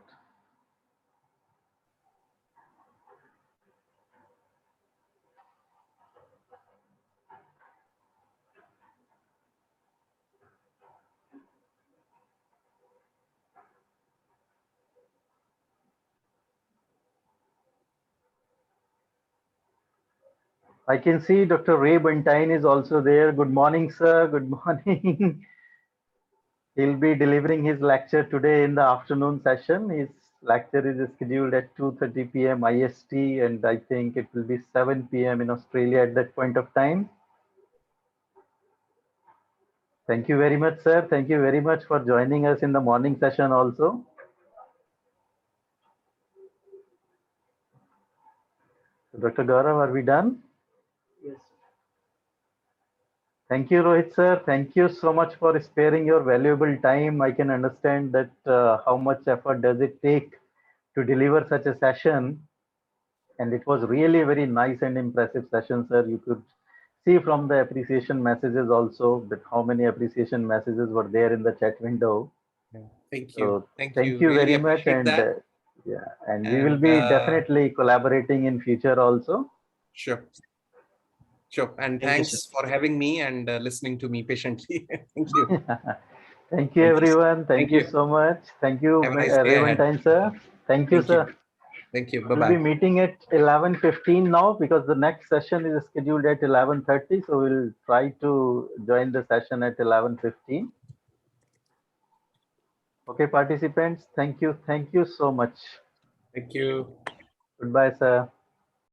I can see Dr. Ray Bantine is also there. Good morning, sir. Good morning. He'll be delivering his lecture today in the afternoon session. His lecture is scheduled at 2:30 p.m. IST, and I think it will be 7 p.m. in Australia at that point of time. Thank you very much, sir. Thank you very much for joining us in the morning session also. Dr. Gaurav, are we done? Yes. Thank you, Rohit sir. Thank you so much for sparing your valuable time. I can understand that how much effort does it take to deliver such a session. And it was really a very nice and impressive session, sir. You could see from the appreciation messages also that how many appreciation messages were there in the chat window. Yeah. Thank you. So thank you really very much. And yeah, and we will be definitely collaborating in future also. Sure. Sure. And thanks for having me and listening to me patiently. Thank you. Thank you, everyone. Thank you so much. Thank you, Ray sir. Thank you, sir. Thank you. Bye-bye. We'll be meeting at 11:15 now because the next session is scheduled at 11:30. So we'll try to join the session at 11:15. Okay, participants. Thank you. Thank you so much. Thank you. Goodbye, sir.